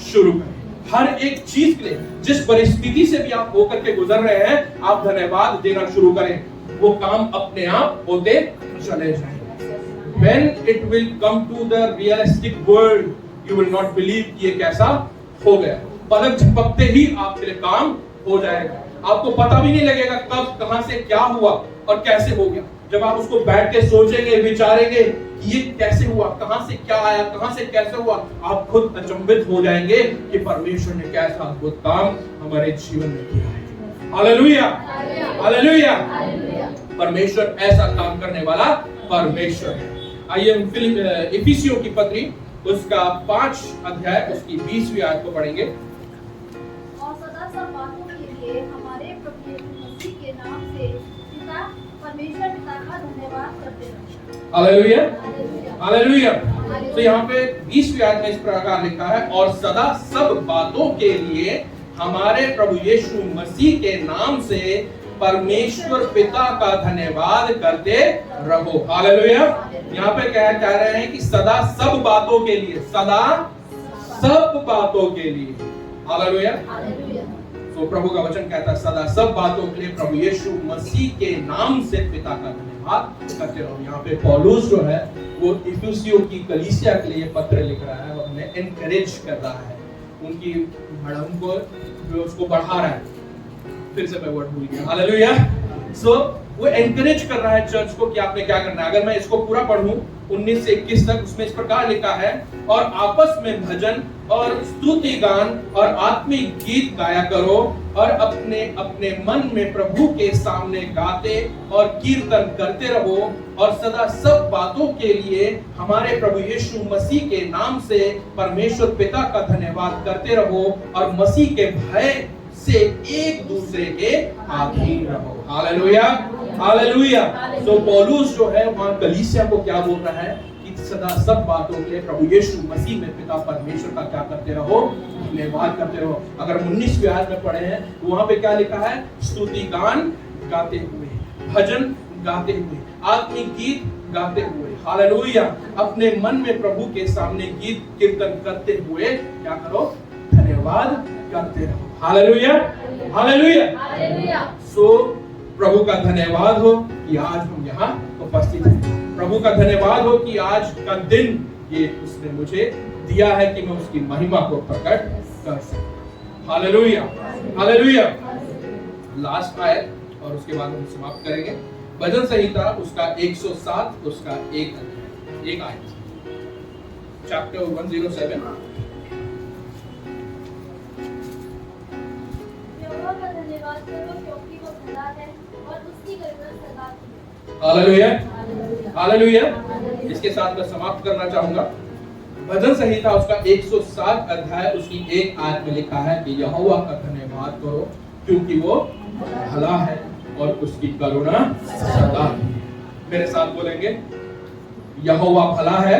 S1: शुरू करें। हर एक चीज के लिए, जिस परिस्थिति से भी आप होकर के गुजर रहे हैं, आप धन्यवाद देना शुरू करें, वो काम अपने आप होते चले जाएंगे। When it will come to the realistic world, you will not believe कि ये कैसा हो गया। पलक झपकते ही आपके लिए काम हो जाएगा। आपको पता भी नहीं लगेगा कब कहां से क्या हुआ और कैसे हो गया। जब आप उसको बैठ के सोचेंगे, विचारेंगे कि ये कैसे हुआ, कहां से क्या आया, कहां से कैसे हुआ, आप खुद अचंभित हो जाएंगे कि परमेश्वर ने कैसा अद्भुत काम हमारे जीवन में किया है। Hallelujah, hallelujah. परमेश्वर ऐसा काम करने वाला परमेश्वर है। आइए हम इफिसियों की पत्री उसका 5 अध्याय उसकी 20वीं आयत को पढ़ेंगे।
S2: और सदा सब बातों के लिए हमारे प्रभु यीशु मसीह के नाम से पिता परमेश्वर पिता का धन्यवाद करते हैं।
S1: Hallelujah,
S2: hallelujah.
S1: हालेलुया। तो यहाँ पे 20वीं आयत में इस प्रकार लिखा है, और सदा सब बातों के लिए हमारे प्रभु यीशु मसीह के नाम से परमेश्वर पिता का धन्यवाद करते रहो। हालेलुया। यहाँ पे क्या कह रहे हैं कि सदा सब बातों के लिए, सदा सब बातों के लिए। हालेलुया। तो प्रभु का वचन कहता है सदा सब बातों के लिए प्रभु यीशु मसीह के नाम से पिता का धन्यवाद करते रहो। यहाँ पे पौलुस जो है वो इफिसियों की कलीसिया के लिए पत्र लिख रहा है और उन्हें एनकरेज कर रहा है, उनकी भड़म को जो उसको बढ़ा रहा है। फिर से मैं वर्ड भूल गया। हालेलुया। सो वो एनकरेज कर रहा है चर्च को कि आपने क्या करना है। अगर मैं इसको पूरा पढ़ूं 19 से 21 तक, उसमें इस प्रकार लिखा है, और आपस में भजन और स्तुति गान और आत्मिक गीत गाया करो और अपने अपने मन में प्रभु के सामने गाते और कीर्तन करते रहो, और सदा सब बातों के लिए हमारे प्रभु यीशु मसीह के नाम से परमेश्वर पिता का धन्यवाद करते रहो, और मसीह के भय से एक दूसरे के अधीन रहो। Hallelujah, hallelujah. तो पौलुस जो है वहां कलीसिया को क्या बोल रहा है कि सदा सब बातों के लिए प्रभु यीशु मसीह में पिता परमेश्वर का क्या करते रहो, धन्यवाद करते रहो। अगर 19वीं आयत में पढ़े हैं तो वहां पे क्या लिखा है, स्तुति गान गाते हुए, भजन गाते हुए, आत्मिक गीत गाते हुए। हालेलुया। अपने मन में प्रभु के सामने गीत कीर्तन करते हुए क्या करो, धन्यवाद करते रहो। Hallelujah, hallelujah. सो प्रभु का धन्यवाद हो कि आज हम यहाँ उपस्थित हैं। प्रभु का धन्यवाद हो कि आज का दिन ये उसने मुझे दिया है कि मैं उसकी महिमा को प्रकट कर सकूं। Hallelujah, hallelujah. लास्ट आयत और उसके बाद हम समाप्त करेंगे। भजन संहिता उसका 107 उसका एक आयत, चैप्टर 107। Hallelujah, hallelujah. इसके साथ मैं समाप्त करना चाहूंगा। भजन संहिता उसका 107 अध्याय उसकी 1 आयत में लिखा है कि यहोवा का धन्यवाद करो क्योंकि वो भला है और उसकी करुणा सदा की है। मेरे साथ बोलेंगे, यहोवा भला है,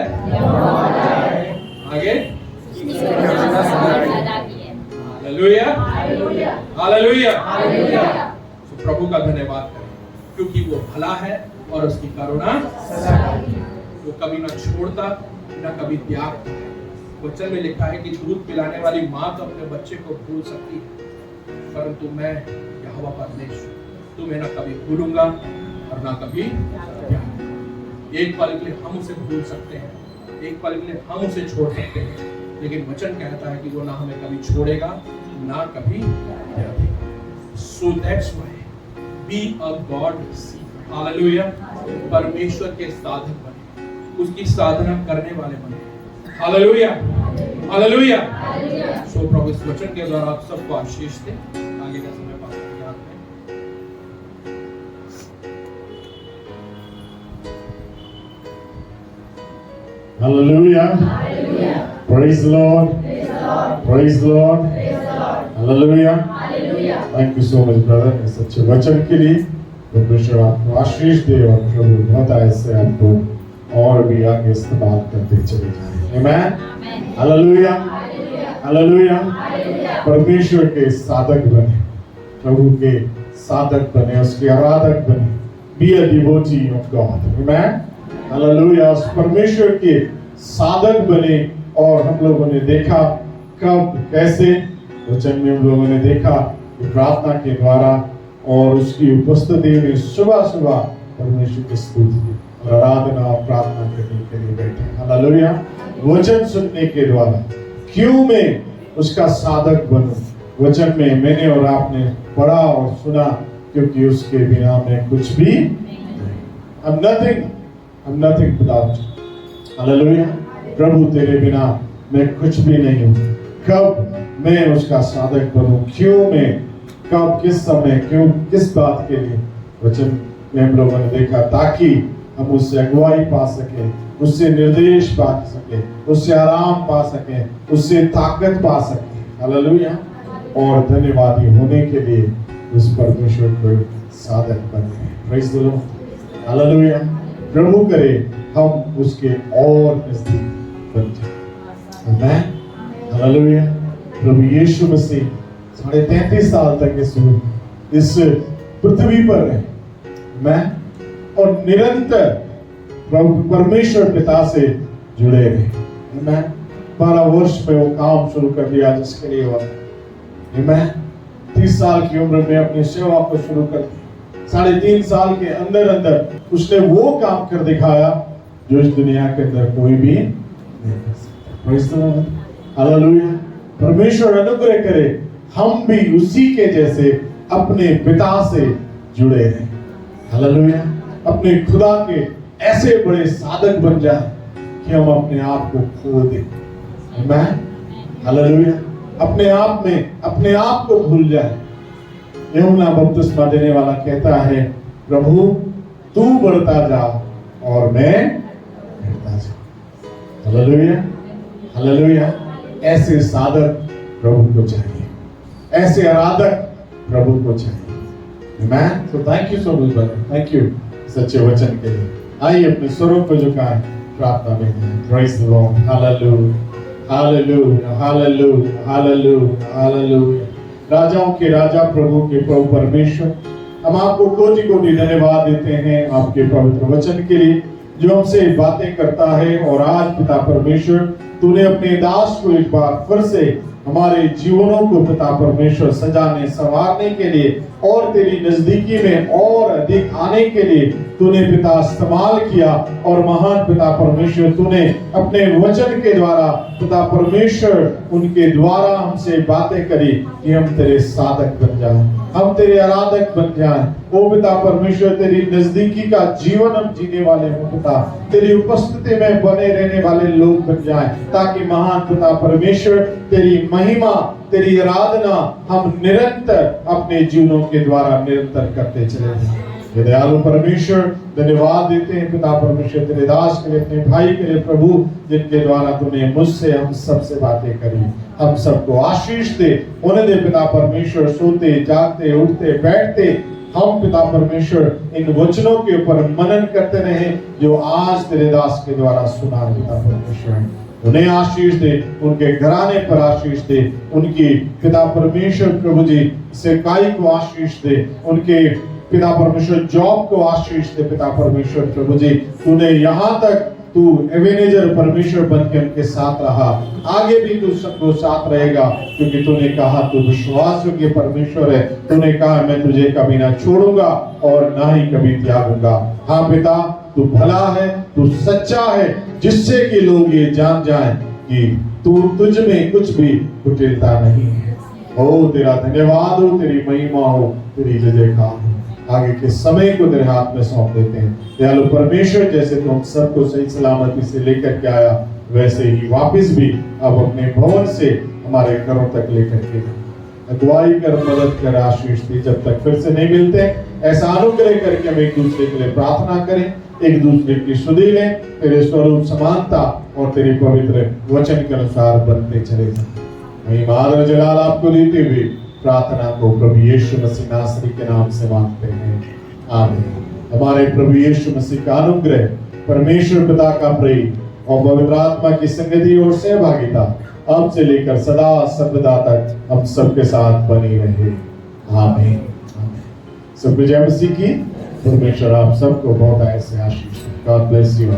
S1: आगे हालेलुया, हालेलुया। प्रभु का धन्यवाद करें क्योंकि वो भला है और उसकी करुणा वो कभी ना छोड़ता ना कभी त्यागता है। वचन में लिखा है कि दूध पिलाने वाली माँ तो अपने बच्चे को भूल सकती है, परंतु मैं यहोवा परमेश्वर तुम्हें ना कभी भूलूंगा और ना कभी त्यागूंगा। एक पल के लिए हम उसे भूल सकते हैं, एक पल के लिए हम उसे छोड़ सकते हैं, लेकिन वचन कहता है कि वो ना हमें कभी छोड़ेगा ना कभी त्यागेगा। So that's why be a God seeker. Hallelujah. परमेश्वर के साधक बने, उसकी साधना करने वाले बने। Hallelujah, hallelujah. सो प्रभु इस वचन के द्वारा आप सबको आशीष दे। आगे का समय पास करेंगे आप में।
S3: Hallelujah. Praise the Lord. Praise the Lord. Hallelujah. Thank you so much, brother. सच्चे वचन के लिए परमेश्वर आपको आशीष दे और प्रभु बहुत ऐसे आपको और भी आगे इस्तेमाल करते चले जाए। Amen. Hallelujah. Hallelujah. परमेश्वर के साधक बने, प्रभु के साधक बने, उसके आराधक बने। Be a devotee of God. Amen. Hallelujah. उस परमेश्वर के साधक बने। और हम लोगों ने देखा कब कैसे वचन में हम लोगों ने देखा कि प्रार्थना के द्वारा और उसकी उपस्थिति में सुबह सुबह परमेश्वर की स्तुति और आराधना और प्रार्थना करने के लिए बैठे। हालेलुया। वचन सुनने के द्वारा क्यों मैं उसका साधक बनूं, वचन में मैंने और आपने पढ़ा और सुना, क्योंकि उसके बिना मैं कुछ भी I'm nothing without you. Hallelujah. प्रभु तेरे बिना मैं कुछ भी नहीं हूँ। कब मैं उसका साधक बनूं, क्यों मैं, कब, किस समय, क्यों, किस बात के लिए वचन में हम लोगों ने देखा, ताकि हम उससे अगुवाई पा सके, उससे निर्देश पा सके, उससे आराम पा सके, उससे ताकत पा सके। हालेलुया। और धन्यवादी होने के लिए उस परमेश्वर को साधक बने। Praise the Lord. हालेलुया। प्रभु करे हम उसके और नजदीक बन जाएं। आमीन। हालेलुया। प्रभु यीशु मसीह 33.5 साल तक इस पृथ्वी पर रहे। मैं और निरंतर प्रभु परमेश्वर पिता से जुड़े रहे। मैं 12 वर्ष में वो काम शुरू कर दिया जिसके लिए हुआ। मैं 30 साल की उम्र में अपनी सेवा को शुरू कर दी। 3.5 साल के अंदर उसने वो काम कर दिखाया जो इस दुनिया के अंदर कोई भी नहीं कर सकता। Praise the Lord. हालेलुया। परमेश्वर अनुग्रह करे हम भी उसी के जैसे अपने पिता से जुड़े रहें। हालेलुया। अपने खुदा के ऐसे बड़े साधक बन जाएं कि हम अपने आप को खो दें। आमीन। हालेलुया। अपने आप में अपने आप को भूल जाए। यूहन्ना बपतिस्मा देने वाला कहता है, प्रभु तू बढ़ता जा और मैं घटता जा। हालेलुया। हालेलुया। ऐसे साधक प्रभु को चाहिए, ऐसे आराधक प्रभु को चाहिए। आमीन। तो thank you so much brother, thank you सच्चे वचन के लिए। आइए अपने स्वरों को झुकाएं, प्रार्थना में हैं। Praise the Lord. Hallelujah, hallelujah, hallelujah, hallelujah, hallelujah. राजाओं के राजा, प्रभु के प्रभु परमेश्वर, हम आपको कोटि कोटि धन्यवाद देते हैं आपके पवित्र वचन के लिए जो हमसे बातें करता है। और आज पिता परमेश्वर तूने अपने दास को एक बार फिर से हमारे जीवनों को पिता परमेश्वर सजाने संवारने के लिए और तेरी नजदीकी में और अधिक आने के लिए तूने पिता इस्तेमाल किया। और महान पिता परमेश्वर तूने अपने वचन के द्वारा पिता परमेश्वर उनके द्वारा हमसे बातें करी कि हम तेरे साधक बन जाएं, हम तेरे आराधक बन जाएं। ओ पिता परमेश्वर तेरी नजदीकी का जीवन हम जीने वाले हो पिता, तेरी उपस्थिति में बने रहने वाले लोग बन जाएं, ताकि महान पिता परमेश्वर तेरी महिमा, तेरी आराधना हम निरंतर अपने जीवनों के द्वारा निरंतर करते चले जाएं। दयालु परमेश्वर धन्यवाद देते हैं पिता परमेश्वर तेरे दास के लिए, अपने भाई के लिए प्रभु, जिनके द्वारा तूने मुझसे हम सबसे बातें करी। हम सबको आशीष दे, उन्हें दे पिता परमेश्वर। सोते जागते उठते बैठते हम पिता परमेश्वर इन वचनों के ऊपर मनन करते रहे जो आज तेरे दास के द्वारा सुना। पिता परमेश्वर उन्हें आशीष दे, उनके घराने पर आशीष दे, उनकी पिता परमेश्वर प्रभु जी सेवकाई को आशीष दे, उनके पिता परमेश्वर जॉब को आशीष दे। पिता परमेश्वर प्रभु जी तूने यहाँ तक तू एवेनेजर परमेश्वर बन के उनके साथ रहा, आगे भी तू सबको साथ रहेगा, क्योंकि तूने कहा तू विश्वास योग्य परमेश्वर है। तूने कहा मैं तुझे कभी ना छोड़ूंगा और ना ही कभी त्यागूंगा। हाँ पिता तू भला है, तू सच्चा है, जिससे कि लोग ये जान जाएं कि तू तुझ में कुछ भी कुटिलता नहीं है। ओ तेरा धन्यवाद हो, तेरी महिमा हो, तेरी जय जयकार हो। आगे के समय को तेरे हाथ में सौंप देते हैं। दयालु परमेश्वर जैसे तुम सबको सही सलामती से लेकर के आया, वैसे ही वापस भी अब अपने भवन से हमारे घरों तक लेकर के अगुवाई कर, मदद कर, आशीष दी। जब तक फिर से नहीं मिलते ऐसा अनुग्रह करके हम एक दूसरे के लिए प्रार्थना करें, एक दूसरे की सुधि लें, तेरे स्वरूप समानता और तेरे पवित्र वचन के अनुसार बनते चले जाएं। मैं जलाल आपको देते हुए प्रार्थना को प्रभु यीशु मसीह नासरी के नाम से मांगते हैं, आमीन। हमारे प्रभु यीशु मसीह का अनुग्रह, परमेश्वर पिता का प्रेम और पवित्र आत्मा की संगति और सहभागिता अब से लेकर सदा सर्वदा तक हम सबके साथ बनी रहे, आमीन। सब जय मसीह की। परमेश्वर आप सबको बहुत ऐसे आशीष। God bless you.